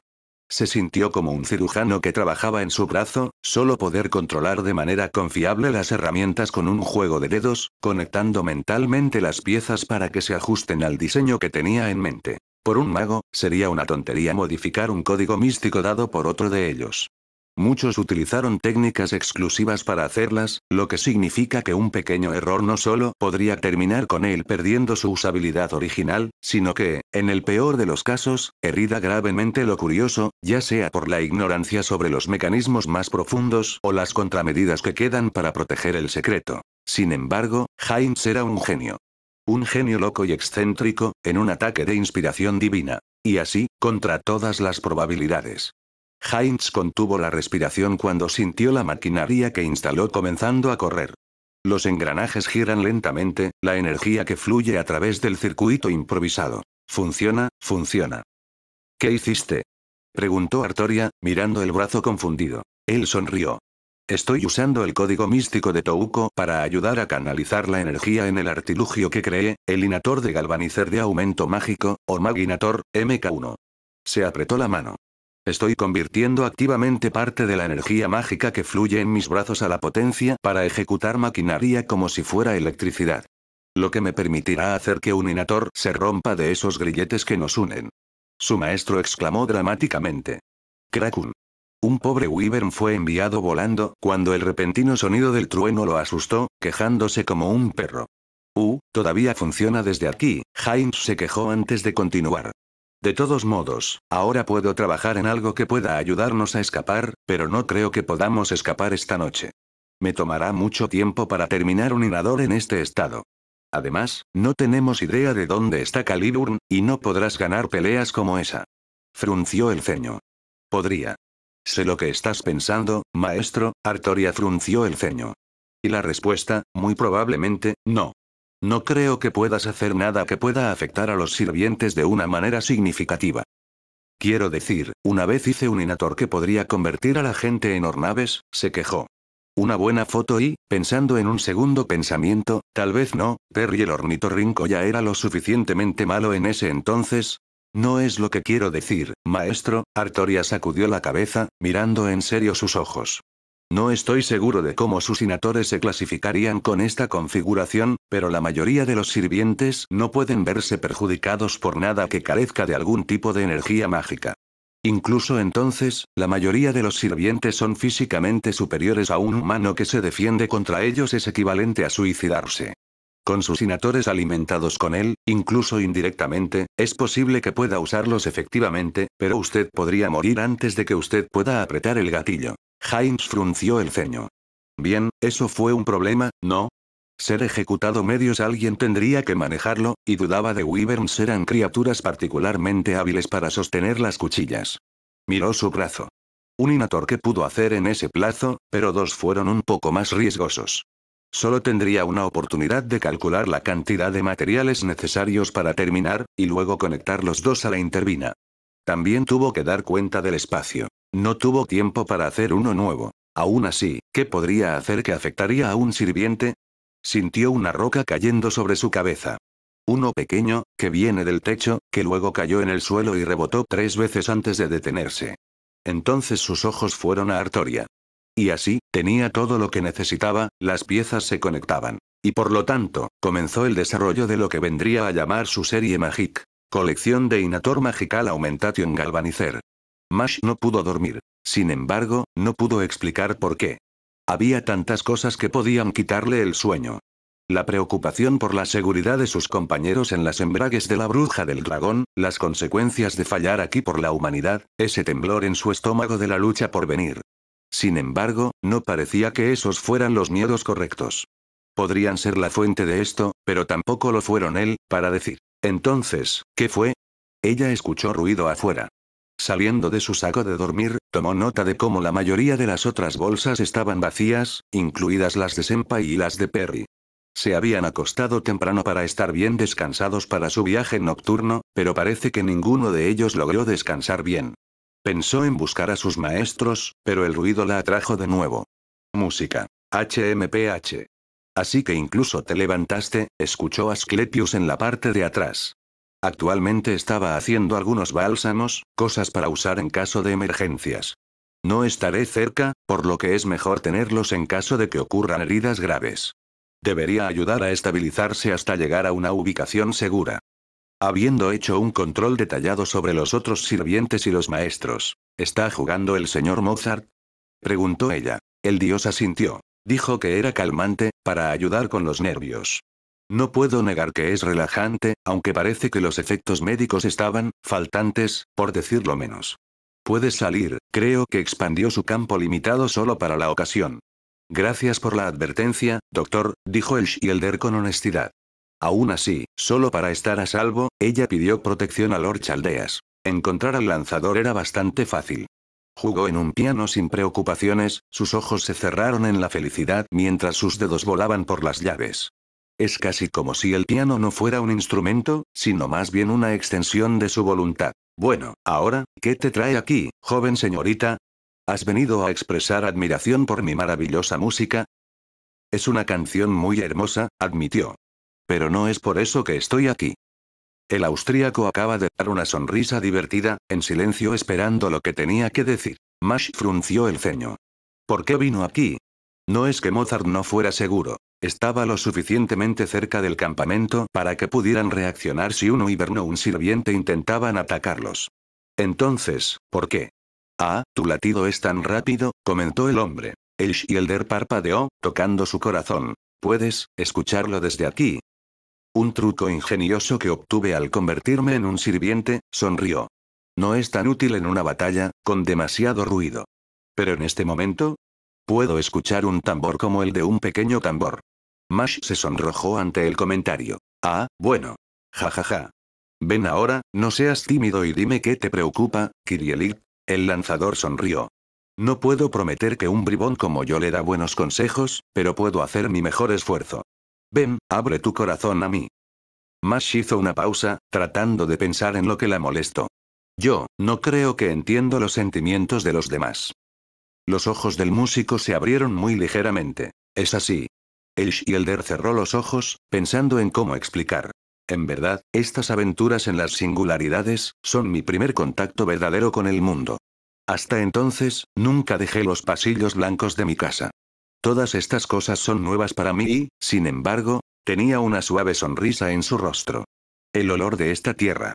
Se sintió como un cirujano que trabajaba en su brazo, solo poder controlar de manera confiable las herramientas con un juego de dedos, conectando mentalmente las piezas para que se ajusten al diseño que tenía en mente. Por un mago, sería una tontería modificar un código místico dado por otro de ellos. Muchos utilizaron técnicas exclusivas para hacerlas, lo que significa que un pequeño error no solo podría terminar con él perdiendo su usabilidad original, sino que, en el peor de los casos, herida gravemente lo curioso, ya sea por la ignorancia sobre los mecanismos más profundos o las contramedidas que quedan para proteger el secreto. Sin embargo, Heinz era un genio. Un genio loco y excéntrico, en un ataque de inspiración divina. Y así, contra todas las probabilidades. Heinz contuvo la respiración cuando sintió la maquinaria que instaló comenzando a correr. Los engranajes giran lentamente, la energía que fluye a través del circuito improvisado. Funciona, funciona. ¿Qué hiciste? Preguntó Artoria, mirando el brazo confundido. Él sonrió. Estoy usando el código místico de Touko para ayudar a canalizar la energía en el artilugio que creé, el Inator de Galvanizer de aumento mágico, o Maginator, MK1. Se apretó la mano. Estoy convirtiendo activamente parte de la energía mágica que fluye en mis brazos a la potencia para ejecutar maquinaria como si fuera electricidad. Lo que me permitirá hacer que un Inator se rompa de esos grilletes que nos unen. Su maestro exclamó dramáticamente. Krakun. Un pobre Wyvern fue enviado volando cuando el repentino sonido del trueno lo asustó, quejándose como un perro. Todavía funciona desde aquí, Heinz se quejó antes de continuar. De todos modos, ahora puedo trabajar en algo que pueda ayudarnos a escapar, pero no creo que podamos escapar esta noche. Me tomará mucho tiempo para terminar un inador en este estado. Además, no tenemos idea de dónde está Caliburn, y no podrás ganar peleas como esa. Frunció el ceño. Podría. Sé lo que estás pensando, maestro, Artoria frunció el ceño. Y la respuesta, muy probablemente, no. No creo que puedas hacer nada que pueda afectar a los sirvientes de una manera significativa. Quiero decir, una vez hice un Inator que podría convertir a la gente en ornaves, se quejó. Una buena foto y, pensando en un segundo pensamiento, tal vez no, Perry el ornitorrinco ya era lo suficientemente malo en ese entonces. No es lo que quiero decir, maestro, Artoria sacudió la cabeza, mirando en serio sus ojos. No estoy seguro de cómo sus inatores se clasificarían con esta configuración, pero la mayoría de los sirvientes no pueden verse perjudicados por nada que carezca de algún tipo de energía mágica. Incluso entonces, la mayoría de los sirvientes son físicamente superiores a un humano que se defiende contra ellos es equivalente a suicidarse. Con sus inatores alimentados con él, incluso indirectamente, es posible que pueda usarlos efectivamente, pero usted podría morir antes de que usted pueda apretar el gatillo. Heinz frunció el ceño. Bien, eso fue un problema, ¿no? Ser ejecutado medios alguien tendría que manejarlo, y dudaba de Wyverns eran criaturas particularmente hábiles para sostener las cuchillas. Miró su brazo. Un inator que pudo hacer en ese plazo, pero dos fueron un poco más riesgosos. Solo tendría una oportunidad de calcular la cantidad de materiales necesarios para terminar, y luego conectar los dos a la intervina. También tuvo que dar cuenta del espacio. No tuvo tiempo para hacer uno nuevo. Aún así, ¿qué podría hacer que afectaría a un sirviente? Sintió una roca cayendo sobre su cabeza. Uno pequeño, que viene del techo, que luego cayó en el suelo y rebotó 3 veces antes de detenerse. Entonces sus ojos fueron a Artoria. Y así, tenía todo lo que necesitaba, las piezas se conectaban. Y por lo tanto, comenzó el desarrollo de lo que vendría a llamar su serie Magic. Colección de Inator Magical Augmentation Galvanizer. Mash no pudo dormir. Sin embargo, no pudo explicar por qué. Había tantas cosas que podían quitarle el sueño. La preocupación por la seguridad de sus compañeros en las embragues de la bruja del dragón, las consecuencias de fallar aquí por la humanidad, ese temblor en su estómago de la lucha por venir. Sin embargo, no parecía que esos fueran los miedos correctos. Podrían ser la fuente de esto, pero tampoco lo fueron él, para decir. Entonces, ¿qué fue? Ella escuchó ruido afuera. Saliendo de su saco de dormir, tomó nota de cómo la mayoría de las otras bolsas estaban vacías, incluidas las de Senpai y las de Perry. Se habían acostado temprano para estar bien descansados para su viaje nocturno, pero parece que ninguno de ellos logró descansar bien. Pensó en buscar a sus maestros, pero el ruido la atrajo de nuevo. Música. HMPH. Así que incluso te levantaste, escuchó Asclepius en la parte de atrás. Actualmente estaba haciendo algunos bálsamos, cosas para usar en caso de emergencias. No estaré cerca, por lo que es mejor tenerlos en caso de que ocurran heridas graves. Debería ayudar a estabilizarse hasta llegar a una ubicación segura. Habiendo hecho un control detallado sobre los otros sirvientes y los maestros, ¿está jugando el señor Mozart? Preguntó ella. El dios asintió. Dijo que era calmante, para ayudar con los nervios. No puedo negar que es relajante, aunque parece que los efectos médicos estaban faltantes, por decirlo menos. Puedes salir, creo que expandió su campo limitado solo para la ocasión. Gracias por la advertencia, doctor, dijo el Shielder con honestidad. Aún así, solo para estar a salvo, ella pidió protección a Lord Chaldeas. Encontrar al lanzador era bastante fácil. Jugó en un piano sin preocupaciones, sus ojos se cerraron en la felicidad mientras sus dedos volaban por las llaves. Es casi como si el piano no fuera un instrumento, sino más bien una extensión de su voluntad. Bueno, ahora, ¿qué te trae aquí, joven señorita? ¿Has venido a expresar admiración por mi maravillosa música? Es una canción muy hermosa, admitió. Pero no es por eso que estoy aquí. El austríaco acaba de dar una sonrisa divertida, en silencio esperando lo que tenía que decir. Mash frunció el ceño. ¿Por qué vino aquí? No es que Mozart no fuera seguro. Estaba lo suficientemente cerca del campamento para que pudieran reaccionar si un Wyvern o un sirviente intentaban atacarlos. Entonces, ¿por qué? Ah, tu latido es tan rápido, comentó el hombre. El Shielder parpadeó, tocando su corazón. ¿Puedes escucharlo desde aquí? Un truco ingenioso que obtuve al convertirme en un sirviente, sonrió. No es tan útil en una batalla, con demasiado ruido. Pero en este momento, puedo escuchar un tambor como el de un pequeño tambor. Mash se sonrojó ante el comentario. Ah, bueno. Jajaja. Ven ahora, no seas tímido y dime qué te preocupa, Kirielit. El lanzador sonrió. No puedo prometer que un bribón como yo le da buenos consejos, pero puedo hacer mi mejor esfuerzo. Ven, abre tu corazón a mí. Mash hizo una pausa, tratando de pensar en lo que la molestó. Yo, no creo que entiendo los sentimientos de los demás. Los ojos del músico se abrieron muy ligeramente. Es así. El Shielder cerró los ojos, pensando en cómo explicar. En verdad, estas aventuras en las singularidades, son mi primer contacto verdadero con el mundo. Hasta entonces, nunca dejé los pasillos blancos de mi casa. Todas estas cosas son nuevas para mí y, sin embargo, tenía una suave sonrisa en su rostro. El olor de esta tierra.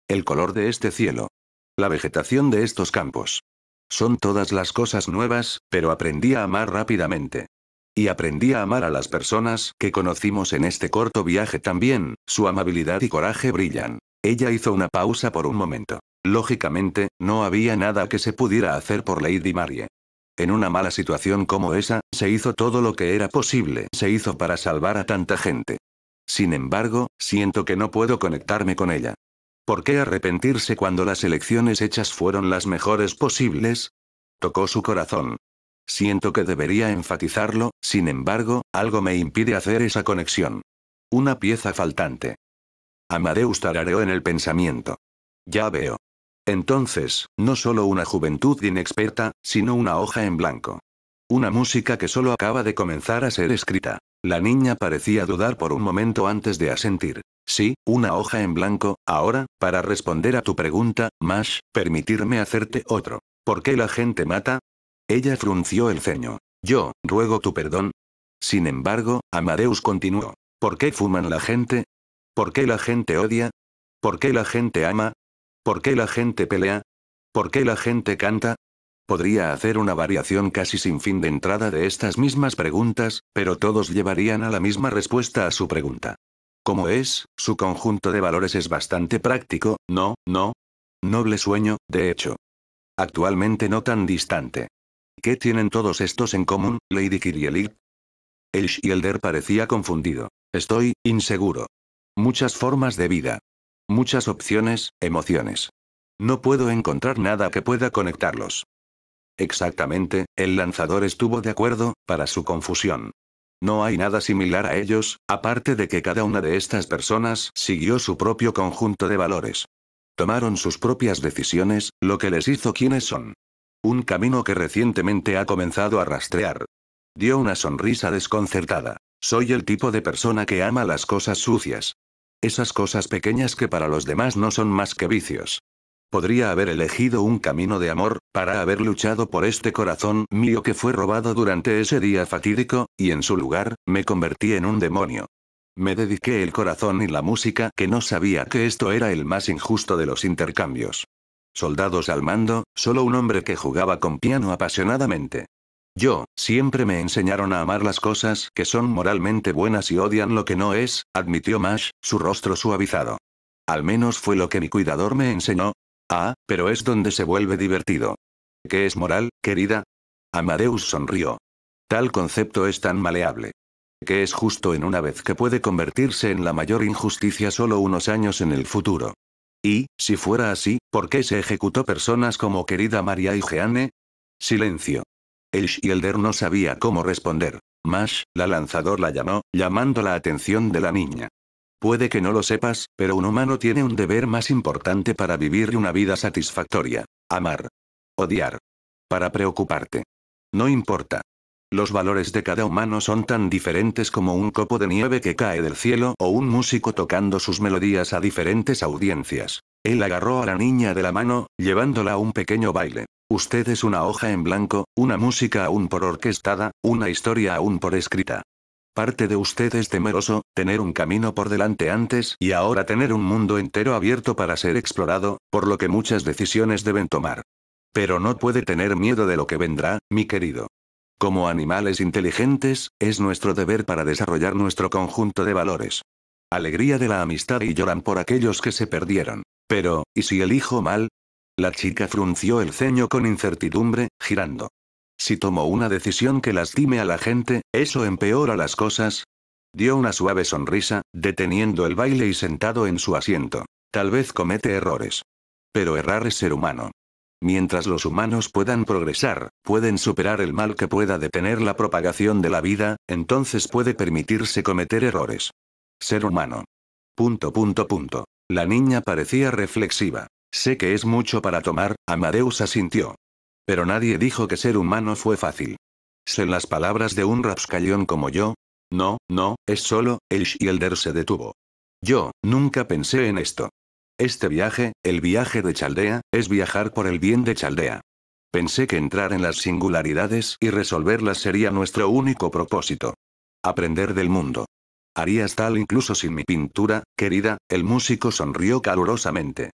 El color de este cielo. La vegetación de estos campos. Son todas las cosas nuevas, pero aprendí a amar rápidamente. Y aprendí a amar a las personas que conocimos en este corto viaje también, su amabilidad y coraje brillan. Ella hizo una pausa por un momento. Lógicamente, no había nada que se pudiera hacer por Lady Marie. En una mala situación como esa, se hizo todo lo que era posible, se hizo para salvar a tanta gente. Sin embargo, siento que no puedo conectarme con ella. ¿Por qué arrepentirse cuando las elecciones hechas fueron las mejores posibles? Tocó su corazón. Siento que debería enfatizarlo, sin embargo, algo me impide hacer esa conexión. Una pieza faltante. Amadeus tarareó en el pensamiento. Ya veo. Entonces, no solo una juventud inexperta, sino una hoja en blanco. Una música que solo acaba de comenzar a ser escrita. La niña parecía dudar por un momento antes de asentir. Sí, una hoja en blanco. Ahora, para responder a tu pregunta, Mash, permitirme hacerte otro. ¿Por qué la gente mata? Ella frunció el ceño. Yo, ruego tu perdón. Sin embargo, Amadeus continuó. ¿Por qué fuman la gente? ¿Por qué la gente odia? ¿Por qué la gente ama? ¿Por qué la gente pelea? ¿Por qué la gente canta? Podría hacer una variación casi sin fin de entrada de estas mismas preguntas, pero todos llevarían a la misma respuesta a su pregunta. Como es, su conjunto de valores es bastante práctico, ¿no? Noble sueño, de hecho. Actualmente no tan distante. ¿Qué tienen todos estos en común, Lady Kirielik? El Shielder parecía confundido. Estoy inseguro. Muchas formas de vida. Muchas opciones, emociones. No puedo encontrar nada que pueda conectarlos. Exactamente, el lanzador estuvo de acuerdo, para su confusión. No hay nada similar a ellos, aparte de que cada una de estas personas siguió su propio conjunto de valores. Tomaron sus propias decisiones, lo que les hizo quienes son. Un camino que recientemente ha comenzado a rastrear. Dio una sonrisa desconcertada. Soy el tipo de persona que ama las cosas sucias. Esas cosas pequeñas que para los demás no son más que vicios. Podría haber elegido un camino de amor, para haber luchado por este corazón mío que fue robado durante ese día fatídico, y en su lugar, me convertí en un demonio. Me dediqué el corazón y la música que no sabía que esto era el más injusto de los intercambios. Soldados al mando, solo un hombre que jugaba con piano apasionadamente. Siempre me enseñaron a amar las cosas que son moralmente buenas y odian lo que no es, admitió Mash, su rostro suavizado. Al menos fue lo que mi cuidador me enseñó. Ah, pero es donde se vuelve divertido. ¿Qué es moral, querida? Amadeus sonrió. Tal concepto es tan maleable. ¿Qué es justo en una vez que puede convertirse en la mayor injusticia solo unos años en el futuro? Y, si fuera así, ¿por qué se ejecutó personas como querida María y Jeanne? Silencio. El Shielder no sabía cómo responder. Mash, la lanzador la llamó, llamando la atención de la niña. Puede que no lo sepas, pero un humano tiene un deber más importante para vivir una vida satisfactoria. Amar. Odiar. Para preocuparte. No importa. Los valores de cada humano son tan diferentes como un copo de nieve que cae del cielo o un músico tocando sus melodías a diferentes audiencias. Él agarró a la niña de la mano, llevándola a un pequeño baile. Usted es una hoja en blanco, una música aún por orquestada, una historia aún por escrita. Parte de usted es temeroso, tener un camino por delante antes y ahora tener un mundo entero abierto para ser explorado, por lo que muchas decisiones deben tomar. Pero no puede tener miedo de lo que vendrá, mi querido. Como animales inteligentes, es nuestro deber para desarrollar nuestro conjunto de valores. Alegría de la amistad y lloran por aquellos que se perdieron. Pero, ¿y si elijo mal? La chica frunció el ceño con incertidumbre, girando. Si tomo una decisión que lastime a la gente, ¿eso empeora las cosas? Dio una suave sonrisa, deteniendo el baile y sentado en su asiento. Tal vez comete errores. Pero errar es ser humano. Mientras los humanos puedan progresar, pueden superar el mal que pueda detener la propagación de la vida, entonces puede permitirse cometer errores. Ser humano. ... La niña parecía reflexiva. Sé que es mucho para tomar, Amadeus asintió. Pero nadie dijo que ser humano fue fácil. ¿Sé las palabras de un rapscallón como yo? No, es solo, el Shielder se detuvo. Yo, nunca pensé en esto. Este viaje, el viaje de Chaldea, es viajar por el bien de Chaldea. Pensé que entrar en las singularidades y resolverlas sería nuestro único propósito. Aprender del mundo. Harías tal incluso sin mi pintura, querida, el músico sonrió calurosamente.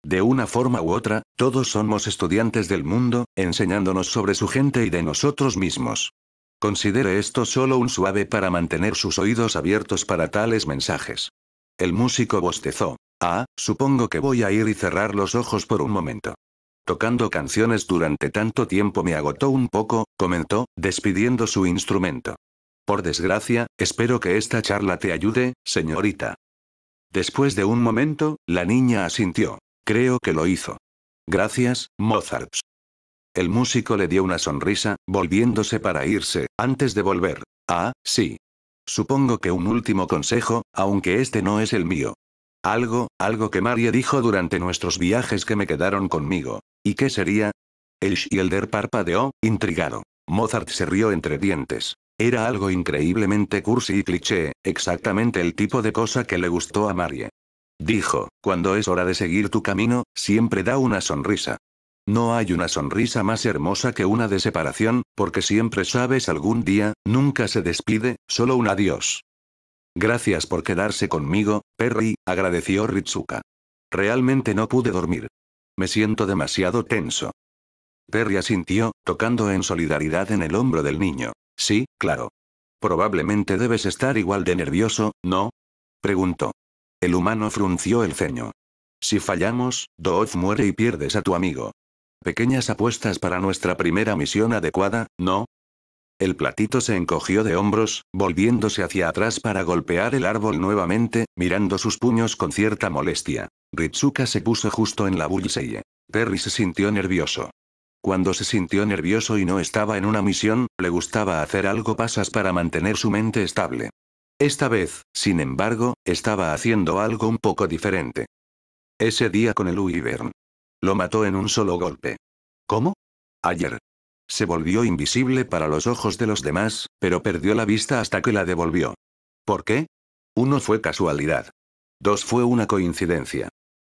De una forma u otra, todos somos estudiantes del mundo, enseñándonos sobre su gente y de nosotros mismos. Considere esto solo un suave para mantener sus oídos abiertos para tales mensajes. El músico bostezó. Supongo que voy a ir y cerrar los ojos por un momento. Tocando canciones durante tanto tiempo me agotó un poco, comentó, despidiendo su instrumento. Por desgracia, espero que esta charla te ayude, señorita. Después de un momento, la niña asintió. Creo que lo hizo. Gracias, Mozart. El músico le dio una sonrisa, volviéndose para irse, antes de volver. Ah, sí. Supongo que un último consejo, aunque este no es el mío. Algo que Marie dijo durante nuestros viajes que me quedaron conmigo. ¿Y qué sería? El Shielder parpadeó, intrigado. Mozart se rió entre dientes. Era algo increíblemente cursi y cliché, exactamente el tipo de cosa que le gustó a Marie. Dijo, cuando es hora de seguir tu camino, siempre da una sonrisa. No hay una sonrisa más hermosa que una de separación, porque siempre sabes algún día, nunca se despide, solo un adiós. Gracias por quedarse conmigo, Perry, agradeció Ritsuka. Realmente no pude dormir. Me siento demasiado tenso. Perry asintió, tocando en solidaridad en el hombro del niño. Sí, claro. Probablemente debes estar igual de nervioso, ¿no? Preguntó. El humano frunció el ceño. Si fallamos, Doof muere y pierdes a tu amigo. Pequeñas apuestas para nuestra primera misión adecuada, ¿no? El platito se encogió de hombros, volviéndose hacia atrás para golpear el árbol nuevamente, mirando sus puños con cierta molestia. Ritsuka se puso justo en la bullseye. Perry se sintió nervioso. Cuando se sintió nervioso y no estaba en una misión, le gustaba hacer algo pasas para mantener su mente estable. Esta vez, sin embargo, estaba haciendo algo un poco diferente. Ese día con el Wyvern. Lo mató en un solo golpe. ¿Cómo? Ayer. Se volvió invisible para los ojos de los demás, pero perdió la vista hasta que la devolvió. ¿Por qué? 1 fue casualidad. 2 fue una coincidencia.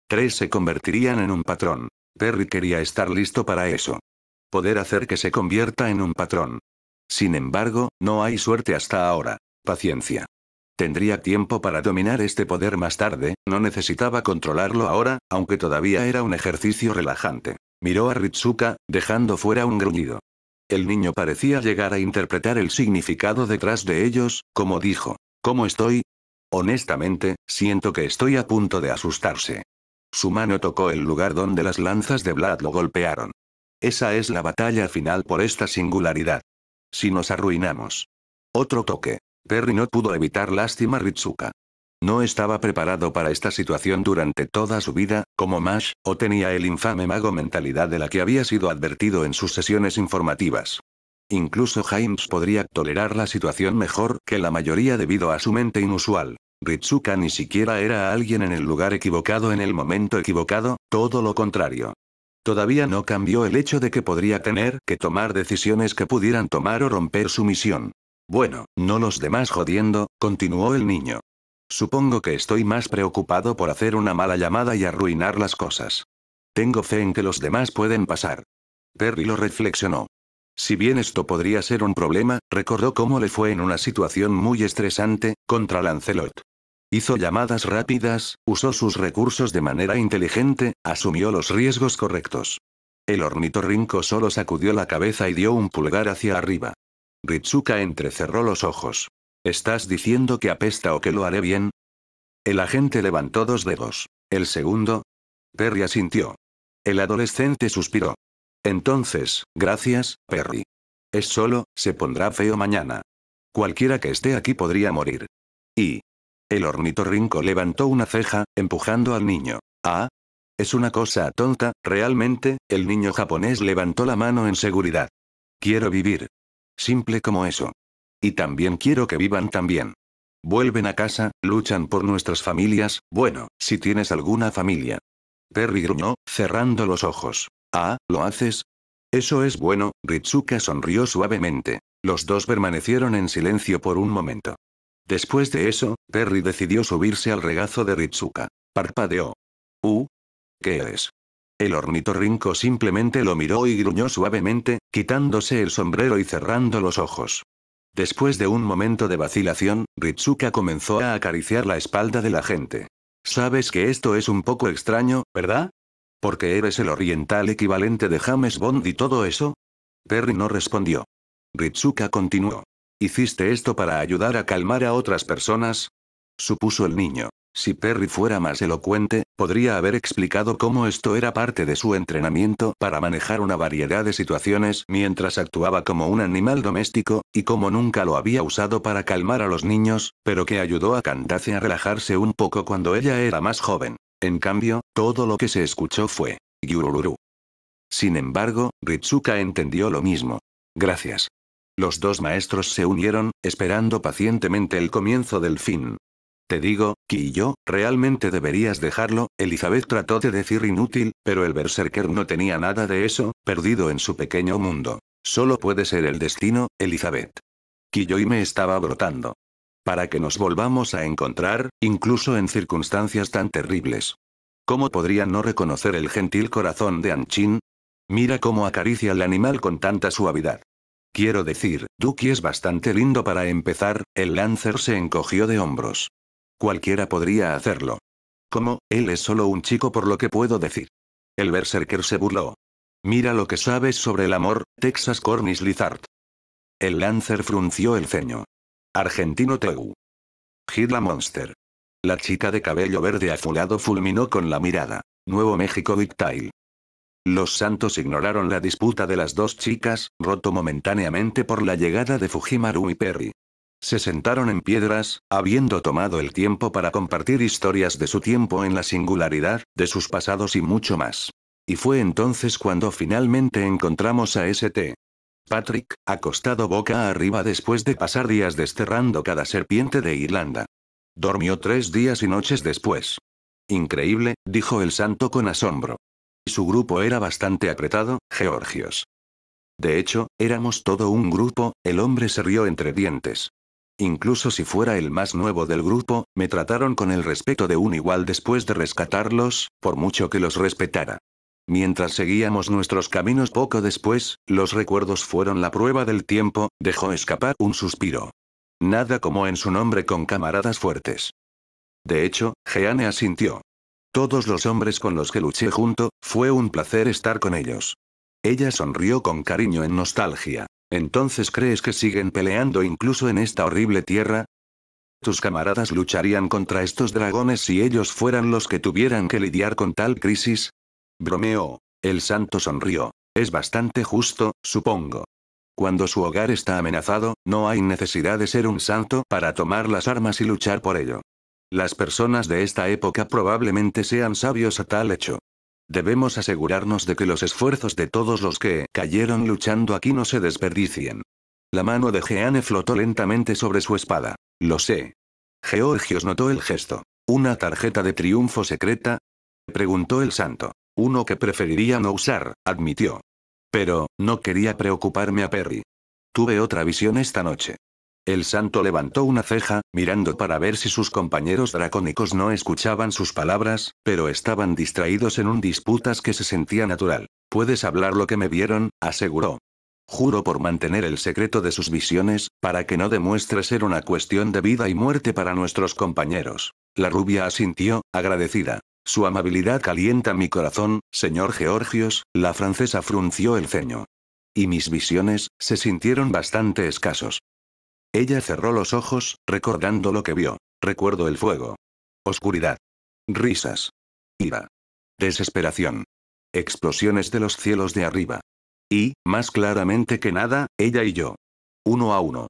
3 se convertirían en un patrón. Perry quería estar listo para eso. Poder hacer que se convierta en un patrón. Sin embargo, no hay suerte hasta ahora. Paciencia. Tendría tiempo para dominar este poder más tarde, no necesitaba controlarlo ahora, aunque todavía era un ejercicio relajante. Miró a Ritsuka, dejando fuera un gruñido. El niño parecía llegar a interpretar el significado detrás de ellos, como dijo. ¿Cómo estoy? Honestamente, siento que estoy a punto de asustarse. Su mano tocó el lugar donde las lanzas de Vlad lo golpearon. Esa es la batalla final por esta singularidad. Si nos arruinamos. Otro toque. Perry no pudo evitar lástima a Ritsuka. No estaba preparado para esta situación durante toda su vida, como Mash, o tenía el infame mago mentalidad de la que había sido advertido en sus sesiones informativas. Incluso James podría tolerar la situación mejor que la mayoría debido a su mente inusual. Ritsuka ni siquiera era alguien en el lugar equivocado en el momento equivocado, todo lo contrario. Todavía no cambió el hecho de que podría tener que tomar decisiones que pudieran tomar o romper su misión. Bueno, no los demás jodiendo, continuó el niño. Supongo que estoy más preocupado por hacer una mala llamada y arruinar las cosas. Tengo fe en que los demás pueden pasar. Perry lo reflexionó. Si bien esto podría ser un problema, recordó cómo le fue en una situación muy estresante, contra Lancelot. Hizo llamadas rápidas, usó sus recursos de manera inteligente, asumió los riesgos correctos. El ornitorrinco solo sacudió la cabeza y dio un pulgar hacia arriba. Ritsuka entrecerró los ojos. ¿Estás diciendo que apesta o que lo haré bien? El agente levantó 2 dedos. ¿El segundo? Perry asintió. El adolescente suspiró. Entonces, gracias, Perry. Es solo, se pondrá feo mañana. Cualquiera que esté aquí podría morir. Y... El ornitorrinco levantó una ceja, empujando al niño. Ah. Es una cosa tonta, realmente, el niño japonés levantó la mano en seguridad. Quiero vivir. Simple como eso. Y también quiero que vivan también. Vuelven a casa, luchan por nuestras familias, bueno, si tienes alguna familia. Perry gruñó, cerrando los ojos. Ah, ¿lo haces? Eso es bueno, Ritsuka sonrió suavemente. Los dos permanecieron en silencio por un momento. Después de eso, Perry decidió subirse al regazo de Ritsuka. Parpadeó. ¿Qué es? El ornitorrinco simplemente lo miró y gruñó suavemente, quitándose el sombrero y cerrando los ojos. Después de un momento de vacilación, Ritsuka comenzó a acariciar la espalda del agente. Sabes que esto es un poco extraño, ¿verdad? ¿Porque eres el oriental equivalente de James Bond y todo eso? Perry no respondió. Ritsuka continuó. ¿Hiciste esto para ayudar a calmar a otras personas? Supuso el niño. Si Perry fuera más elocuente, podría haber explicado cómo esto era parte de su entrenamiento para manejar una variedad de situaciones mientras actuaba como un animal doméstico, y cómo nunca lo había usado para calmar a los niños, pero que ayudó a Candace a relajarse un poco cuando ella era más joven. En cambio, todo lo que se escuchó fue Yurururu. Sin embargo, Ritsuka entendió lo mismo. Gracias. Los dos maestros se unieron, esperando pacientemente el comienzo del fin. Te digo, Ki y yo, realmente deberías dejarlo, Elizabeth trató de decir inútil, pero el berserker no tenía nada de eso, perdido en su pequeño mundo. Solo puede ser el destino, Elizabeth. Kiyoi me estaba brotando. Para que nos volvamos a encontrar, incluso en circunstancias tan terribles. ¿Cómo podría no reconocer el gentil corazón de Anchin? Mira cómo acaricia al animal con tanta suavidad. Quiero decir, Duki es bastante lindo para empezar, el Lancer se encogió de hombros. Cualquiera podría hacerlo. ¿Cómo? Él es solo un chico por lo que puedo decir. El berserker se burló. Mira lo que sabes sobre el amor, Texas Cornish Lizard. El Lancer frunció el ceño. Argentino Teu. Hitla Monster. La chica de cabello verde azulado fulminó con la mirada. Nuevo México Dictile. Los santos ignoraron la disputa de las dos chicas, roto momentáneamente por la llegada de Fujimaru y Perry. Se sentaron en piedras, habiendo tomado el tiempo para compartir historias de su tiempo en la singularidad, de sus pasados y mucho más. Y fue entonces cuando finalmente encontramos a St. Patrick, acostado boca arriba después de pasar días desterrando cada serpiente de Irlanda. Dormió 3 días y noches después. Increíble, dijo el santo con asombro. Su grupo era bastante apretado, Georgios. De hecho, éramos todo un grupo, el hombre se rió entre dientes. Incluso si fuera el más nuevo del grupo, me trataron con el respeto de un igual después de rescatarlos, por mucho que los respetara. Mientras seguíamos nuestros caminos poco después, los recuerdos fueron la prueba del tiempo, dejó escapar un suspiro. Nada como en su nombre con camaradas fuertes. De hecho, Jeanne asintió. Todos los hombres con los que luché junto, fue un placer estar con ellos. Ella sonrió con cariño en nostalgia. ¿Entonces crees que siguen peleando incluso en esta horrible tierra? ¿Tus camaradas lucharían contra estos dragones si ellos fueran los que tuvieran que lidiar con tal crisis? Bromeó. El santo sonrió. Es bastante justo, supongo. Cuando su hogar está amenazado, no hay necesidad de ser un santo para tomar las armas y luchar por ello. Las personas de esta época probablemente sean sabios a tal hecho. Debemos asegurarnos de que los esfuerzos de todos los que cayeron luchando aquí no se desperdicien. La mano de Jeanne flotó lentamente sobre su espada. Lo sé. Georgios notó el gesto. ¿Una tarjeta de triunfo secreta? Preguntó el santo. Uno que preferiría no usar, admitió. Pero, no quería preocuparme a Perry. Tuve otra visión esta noche. El santo levantó una ceja, mirando para ver si sus compañeros dracónicos no escuchaban sus palabras, pero estaban distraídos en un disputas que se sentía natural. Puedes hablar lo que me vieron, aseguró. Juro por mantener el secreto de sus visiones, para que no demuestre ser una cuestión de vida y muerte para nuestros compañeros. La rubia asintió, agradecida. Su amabilidad calienta mi corazón, señor Georgios, la francesa frunció el ceño. Y mis visiones, se sintieron bastante escasos. Ella cerró los ojos, recordando lo que vio. Recuerdo el fuego. Oscuridad. Risas. Ira. Desesperación. Explosiones de los cielos de arriba. Y, más claramente que nada, ella y yo. Uno a uno.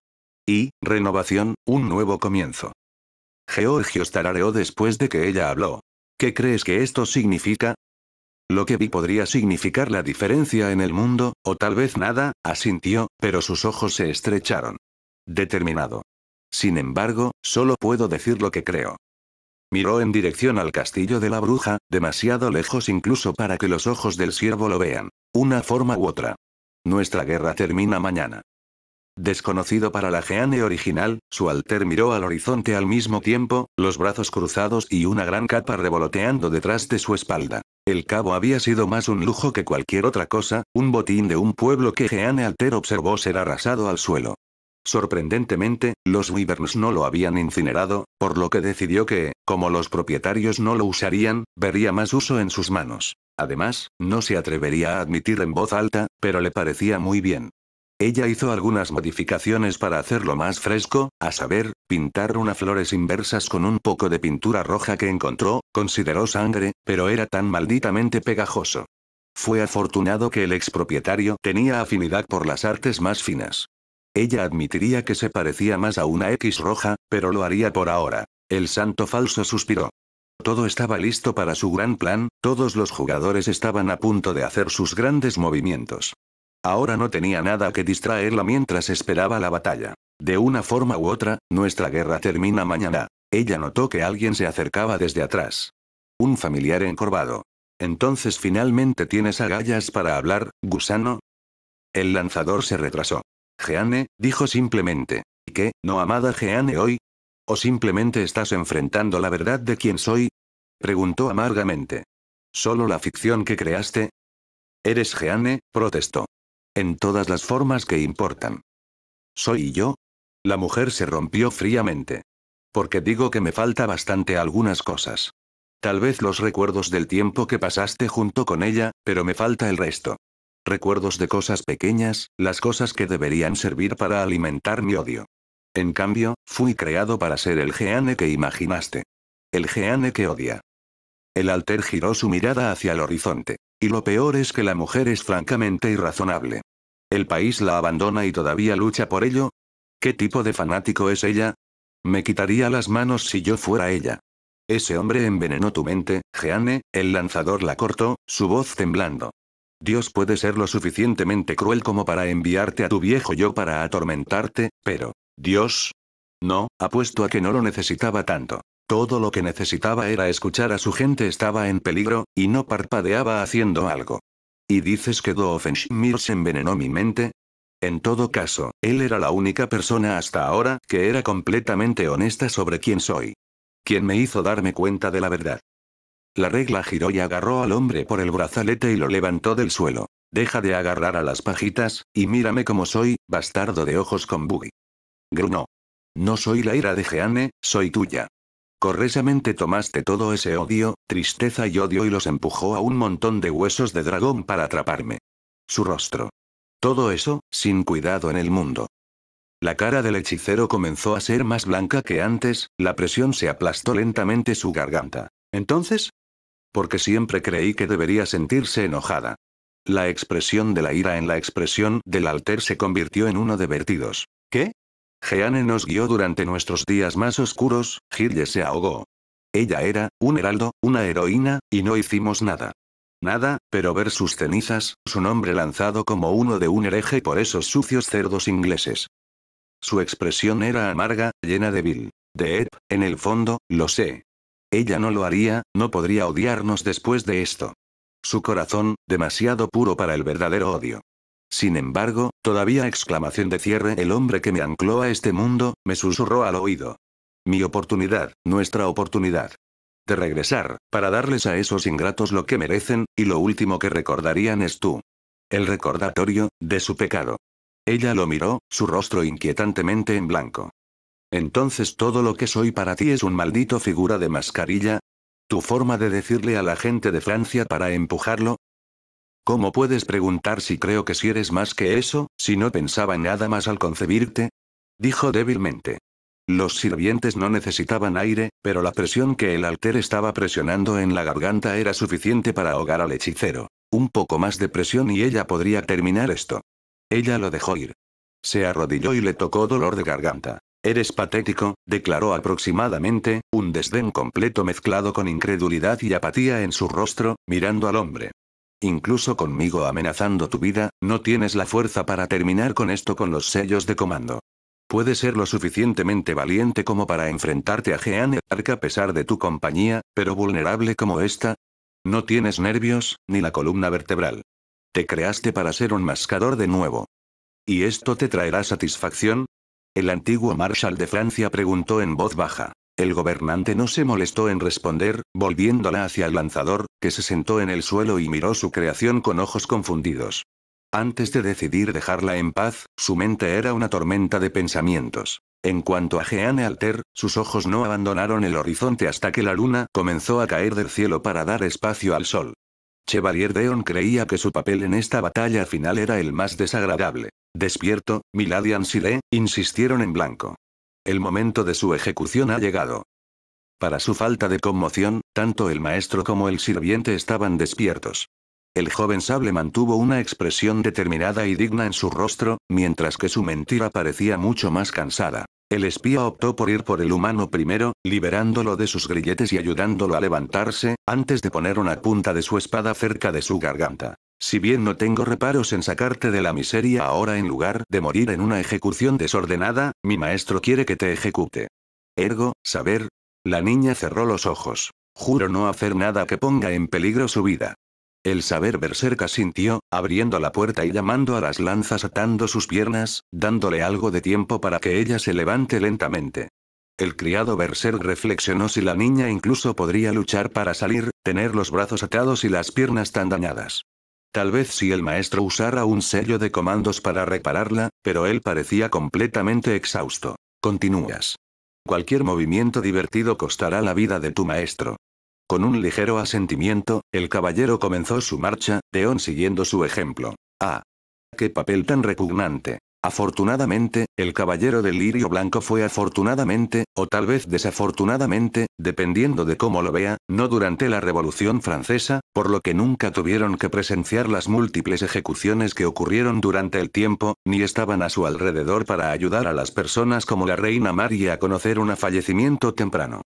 Y, renovación, un nuevo comienzo. Georgios tarareó después de que ella habló. ¿Qué crees que esto significa? Lo que vi podría significar la diferencia en el mundo, o tal vez nada, asintió, pero sus ojos se estrecharon. Determinado. Sin embargo, solo puedo decir lo que creo. Miró en dirección al castillo de la bruja, demasiado lejos incluso para que los ojos del siervo lo vean. Una forma u otra. Nuestra guerra termina mañana. Desconocido para la Jeanne original, su alter miró al horizonte al mismo tiempo, los brazos cruzados y una gran capa revoloteando detrás de su espalda. El cabo había sido más un lujo que cualquier otra cosa, un botín de un pueblo que Jeanne Alter observó ser arrasado al suelo. Sorprendentemente, los Wyverns no lo habían incinerado, por lo que decidió que, como los propietarios no lo usarían, vería más uso en sus manos. Además, no se atrevería a admitir en voz alta, pero le parecía muy bien. Ella hizo algunas modificaciones para hacerlo más fresco, a saber, pintar unas flores inversas con un poco de pintura roja que encontró, consideró sangre, pero era tan malditamente pegajoso. Fue afortunado que el expropietario tenía afinidad por las artes más finas. Ella admitiría que se parecía más a una X roja, pero lo haría por ahora. El santo falso suspiró. Todo estaba listo para su gran plan, todos los jugadores estaban a punto de hacer sus grandes movimientos. Ahora no tenía nada que distraerla mientras esperaba la batalla. De una forma u otra, nuestra guerra termina mañana. Ella notó que alguien se acercaba desde atrás. Un familiar encorvado. Entonces finalmente tienes agallas para hablar, gusano. El lanzador se retrasó. Jeanne, dijo simplemente. ¿Qué, no amada Jeanne hoy? ¿O simplemente estás enfrentando la verdad de quién soy? Preguntó amargamente. ¿Solo la ficción que creaste? Eres Jeanne, protestó. En todas las formas que importan. ¿Soy yo? La mujer se rompió fríamente. Porque digo que me falta bastante algunas cosas. Tal vez los recuerdos del tiempo que pasaste junto con ella, pero me falta el resto. Recuerdos de cosas pequeñas, las cosas que deberían servir para alimentar mi odio. En cambio, fui creado para ser el Jeanne que imaginaste. El Jeanne que odia. El alter giró su mirada hacia el horizonte. Y lo peor es que la mujer es francamente irrazonable. ¿El país la abandona y todavía lucha por ello? ¿Qué tipo de fanático es ella? Me quitaría las manos si yo fuera ella. Ese hombre envenenó tu mente, Jeanne, el lanzador la cortó, su voz temblando. Dios puede ser lo suficientemente cruel como para enviarte a tu viejo yo para atormentarte, pero, ¿Dios? No, apuesto a que no lo necesitaba tanto. Todo lo que necesitaba era escuchar a su gente estaba en peligro, y no parpadeaba haciendo algo. ¿Y dices que Doofenshmirtz envenenó mi mente? En todo caso, él era la única persona hasta ahora que era completamente honesta sobre quién soy. Quien me hizo darme cuenta de la verdad. La regla giró y agarró al hombre por el brazalete y lo levantó del suelo. Deja de agarrar a las pajitas, y mírame como soy, bastardo de ojos con buggy. Grunó. No soy la ira de Jeanne, soy tuya. Corresamente tomaste todo ese odio, tristeza y odio y los empujó a un montón de huesos de dragón para atraparme. Su rostro. Todo eso, sin cuidado en el mundo. La cara del hechicero comenzó a ser más blanca que antes, la presión se aplastó lentamente su garganta. ¿Entonces? Porque siempre creí que debería sentirse enojada. La expresión de la ira en la expresión del alter se convirtió en uno de vertidos. ¿Qué? Jeanne nos guió durante nuestros días más oscuros, Gilles se ahogó. Ella era, un heraldo, una heroína, y no hicimos nada. Nada, pero ver sus cenizas, su nombre lanzado como uno de un hereje por esos sucios cerdos ingleses. Su expresión era amarga, llena de vil. En el fondo, lo sé. Ella no lo haría, no podría odiarnos después de esto. Su corazón, demasiado puro para el verdadero odio. Sin embargo, todavía exclamación de cierre el hombre que me ancló a este mundo, me susurró al oído. Mi oportunidad, nuestra oportunidad. De regresar, para darles a esos ingratos lo que merecen, y lo último que recordarían es tú. El recordatorio, de su pecado. Ella lo miró, su rostro inquietantemente en blanco. Entonces todo lo que soy para ti es un maldito figura de mascarilla. ¿Tu forma de decirle a la gente de Francia para empujarlo? ¿Cómo puedes preguntar si creo que si eres más que eso, si no pensaba en nada más al concebirte? Dijo débilmente. Los sirvientes no necesitaban aire, pero la presión que el alter estaba presionando en la garganta era suficiente para ahogar al hechicero. Un poco más de presión y ella podría terminar esto. Ella lo dejó ir. Se arrodilló y le tocó dolor de garganta. Eres patético, declaró aproximadamente, un desdén completo mezclado con incredulidad y apatía en su rostro, mirando al hombre. Incluso conmigo amenazando tu vida, no tienes la fuerza para terminar con esto con los sellos de comando. Puedes ser lo suficientemente valiente como para enfrentarte a Jeanne D'Arc a pesar de tu compañía, pero vulnerable como esta. No tienes nervios, ni la columna vertebral. Te creaste para ser un mascador de nuevo. ¿Y esto te traerá satisfacción? El antiguo Marshal de Francia preguntó en voz baja. El gobernante no se molestó en responder, volviéndola hacia el lanzador, que se sentó en el suelo y miró su creación con ojos confundidos. Antes de decidir dejarla en paz, su mente era una tormenta de pensamientos. En cuanto a Jeanne Alter, sus ojos no abandonaron el horizonte hasta que la luna comenzó a caer del cielo para dar espacio al sol. Chevalier Deon creía que su papel en esta batalla final era el más desagradable. Despierto, Milady y Ansire, insistieron en blanco. El momento de su ejecución ha llegado. Para su falta de conmoción, tanto el maestro como el sirviente estaban despiertos. El joven sable mantuvo una expresión determinada y digna en su rostro, mientras que su mentira parecía mucho más cansada. El espía optó por ir por el humano primero, liberándolo de sus grilletes y ayudándolo a levantarse, antes de poner una punta de su espada cerca de su garganta. Si bien no tengo reparos en sacarte de la miseria ahora en lugar de morir en una ejecución desordenada, mi maestro quiere que te ejecute. Ergo, saber. La niña cerró los ojos. Juro no hacer nada que ponga en peligro su vida. El saber berserk asintió, abriendo la puerta y llamando a las lanzas atando sus piernas, dándole algo de tiempo para que ella se levante lentamente. El criado berserk reflexionó si la niña incluso podría luchar para salir, tener los brazos atados y las piernas tan dañadas. Tal vez si el maestro usara un sello de comandos para repararla, pero él parecía completamente exhausto. Continúas. Cualquier movimiento divertido costará la vida de tu maestro. Con un ligero asentimiento, el caballero comenzó su marcha, Deon siguiendo su ejemplo. ¡Ah! ¡Qué papel tan repugnante! Afortunadamente, el caballero del lirio blanco fue afortunadamente, o tal vez desafortunadamente, dependiendo de cómo lo vea, no durante la Revolución Francesa, por lo que nunca tuvieron que presenciar las múltiples ejecuciones que ocurrieron durante el tiempo, ni estaban a su alrededor para ayudar a las personas como la reina Marie a conocer un fallecimiento temprano.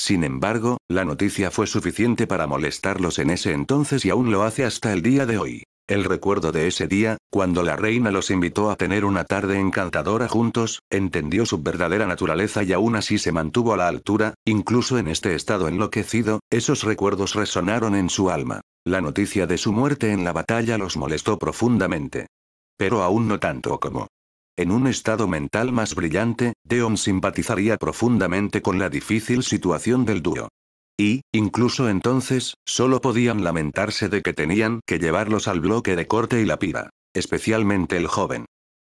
Sin embargo, la noticia fue suficiente para molestarlos en ese entonces y aún lo hace hasta el día de hoy. El recuerdo de ese día, cuando la reina los invitó a tener una tarde encantadora juntos, entendió su verdadera naturaleza y aún así se mantuvo a la altura, incluso en este estado enloquecido, esos recuerdos resonaron en su alma. La noticia de su muerte en la batalla los molestó profundamente. Pero aún no tanto como. En un estado mental más brillante, Deon simpatizaría profundamente con la difícil situación del dúo. Y, incluso entonces, solo podían lamentarse de que tenían que llevarlos al bloque de corte y la pira. Especialmente el joven.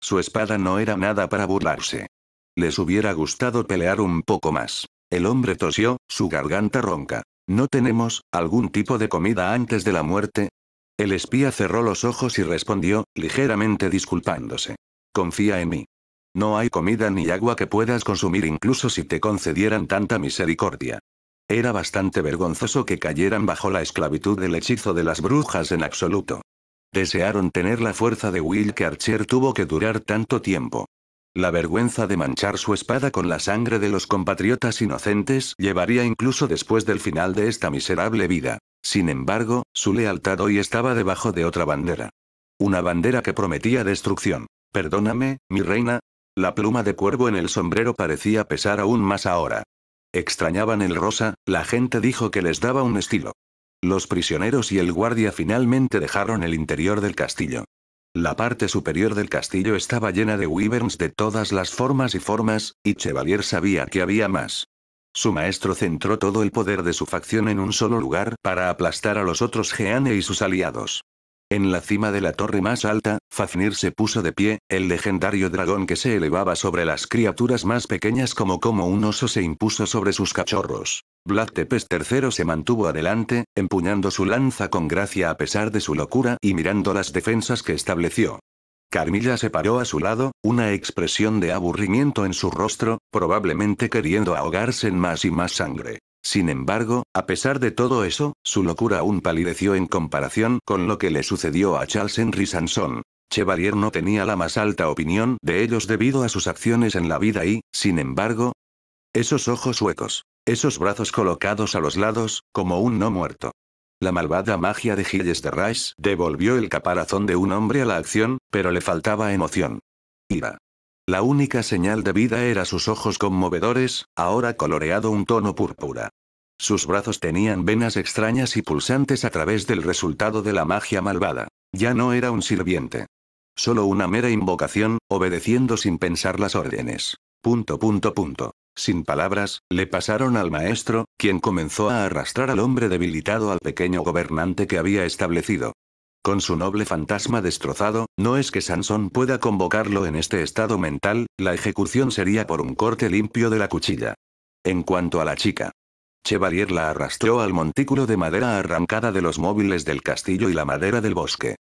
Su espada no era nada para burlarse. Les hubiera gustado pelear un poco más. El hombre tosió, su garganta ronca. ¿No tenemos algún tipo de comida antes de la muerte? El espía cerró los ojos y respondió, ligeramente disculpándose. Confía en mí. No hay comida ni agua que puedas consumir incluso si te concedieran tanta misericordia. Era bastante vergonzoso que cayeran bajo la esclavitud del hechizo de las brujas en absoluto. Desearon tener la fuerza de Will que Archer tuvo que durar tanto tiempo. La vergüenza de manchar su espada con la sangre de los compatriotas inocentes llevaría incluso después del final de esta miserable vida. Sin embargo, su lealtad hoy estaba debajo de otra bandera. Una bandera que prometía destrucción. Perdóname, mi reina. La pluma de cuervo en el sombrero parecía pesar aún más ahora. Extrañaban el rosa, la gente dijo que les daba un estilo. Los prisioneros y el guardia finalmente dejaron el interior del castillo. La parte superior del castillo estaba llena de wyverns de todas las formas y Chevalier sabía que había más. Su maestro centró todo el poder de su facción en un solo lugar para aplastar a los otros Jeanne y sus aliados. En la cima de la torre más alta, Fafnir se puso de pie, el legendario dragón que se elevaba sobre las criaturas más pequeñas como un oso se impuso sobre sus cachorros. Vlad Tepes III se mantuvo adelante, empuñando su lanza con gracia a pesar de su locura y mirando las defensas que estableció. Carmilla se paró a su lado, una expresión de aburrimiento en su rostro, probablemente queriendo ahogarse en más y más sangre. Sin embargo, a pesar de todo eso, su locura aún palideció en comparación con lo que le sucedió a Charles Henry Sanson. Chevalier no tenía la más alta opinión de ellos debido a sus acciones en la vida y, sin embargo, esos ojos huecos, esos brazos colocados a los lados, como un no muerto. La malvada magia de Gilles de Rais devolvió el caparazón de un hombre a la acción, pero le faltaba emoción. Ira. La única señal de vida era sus ojos conmovedores, ahora coloreado un tono púrpura. Sus brazos tenían venas extrañas y pulsantes a través del resultado de la magia malvada. Ya no era un sirviente. Solo una mera invocación, obedeciendo sin pensar las órdenes. Sin palabras, le pasaron al maestro, quien comenzó a arrastrar al hombre debilitado al pequeño gobernante que había establecido. Con su noble fantasma destrozado, no es que Sansón pueda convocarlo en este estado mental, la ejecución sería por un corte limpio de la cuchilla. En cuanto a la chica. Chevalier la arrastró al montículo de madera arrancada de los móviles del castillo y la madera del bosque.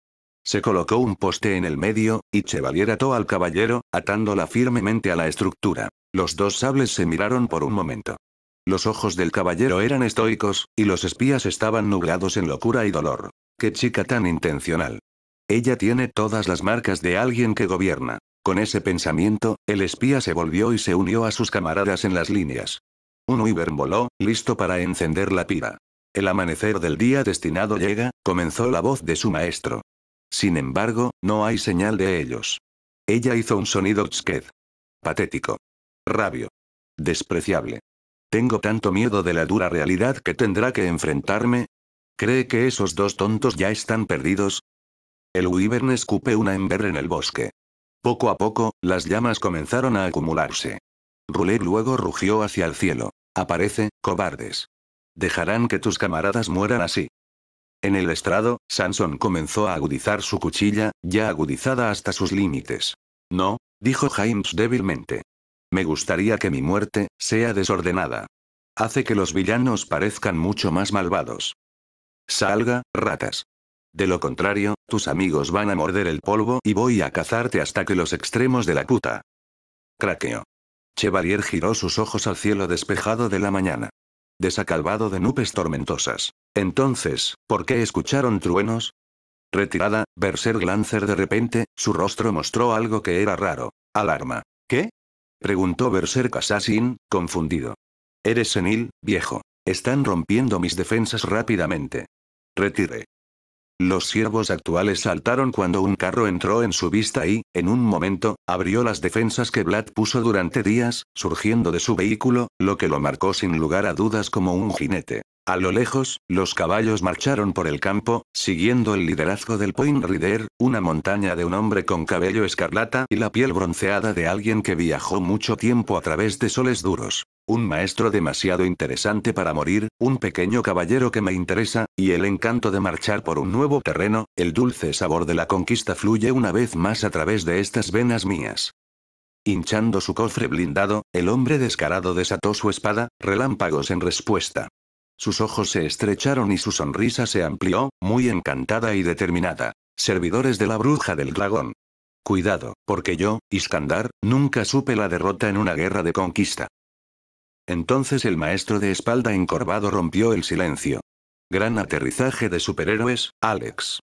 Se colocó un poste en el medio, y Chevalier ató al caballero, atándola firmemente a la estructura. Los dos sables se miraron por un momento. Los ojos del caballero eran estoicos, y los espías estaban nublados en locura y dolor. ¡Qué chica tan intencional! Ella tiene todas las marcas de alguien que gobierna. Con ese pensamiento, el espía se volvió y se unió a sus camaradas en las líneas. Un wyvern voló, listo para encender la pira. El amanecer del día destinado llega, comenzó la voz de su maestro. Sin embargo, no hay señal de ellos. Ella hizo un sonido tsked. Patético. Rabio. Despreciable. Tengo tanto miedo de la dura realidad que tendrá que enfrentarme. ¿Cree que esos dos tontos ya están perdidos? El wyvern escupe una ember en el bosque. Poco a poco, las llamas comenzaron a acumularse. Roulet luego rugió hacia el cielo. Aparece, cobardes. Dejarán que tus camaradas mueran así. En el estrado, Sanson comenzó a agudizar su cuchilla, ya agudizada hasta sus límites. No, dijo James débilmente. Me gustaría que mi muerte sea desordenada. Hace que los villanos parezcan mucho más malvados. Salga, ratas. De lo contrario, tus amigos van a morder el polvo y voy a cazarte hasta que los extremos de la puta. Craqueó. Chevalier giró sus ojos al cielo despejado de la mañana. Desacalvado de nubes tormentosas. Entonces, ¿por qué escucharon truenos? Retirada, Berserk Lancer de repente, su rostro mostró algo que era raro. Alarma. ¿Qué? Preguntó Berserk Assassin, confundido. Eres senil, viejo. Están rompiendo mis defensas rápidamente. Retire. Los siervos actuales saltaron cuando un carro entró en su vista y, en un momento, abrió las defensas que Vlad puso durante días, surgiendo de su vehículo, lo que lo marcó sin lugar a dudas como un jinete. A lo lejos, los caballos marcharon por el campo, siguiendo el liderazgo del Point Rider, una montaña de un hombre con cabello escarlata y la piel bronceada de alguien que viajó mucho tiempo a través de soles duros. Un maestro demasiado interesante para morir, un pequeño caballero que me interesa, y el encanto de marchar por un nuevo terreno, el dulce sabor de la conquista fluye una vez más a través de estas venas mías. Hinchando su cofre blindado, el hombre descarado desató su espada, relámpagos en respuesta. Sus ojos se estrecharon y su sonrisa se amplió, muy encantada y determinada. Servidores de la bruja del dragón. Cuidado, porque yo, Iskandar, nunca supe la derrota en una guerra de conquista. Entonces el maestro de espalda encorvado rompió el silencio. Gran aterrizaje de superhéroes, Alex.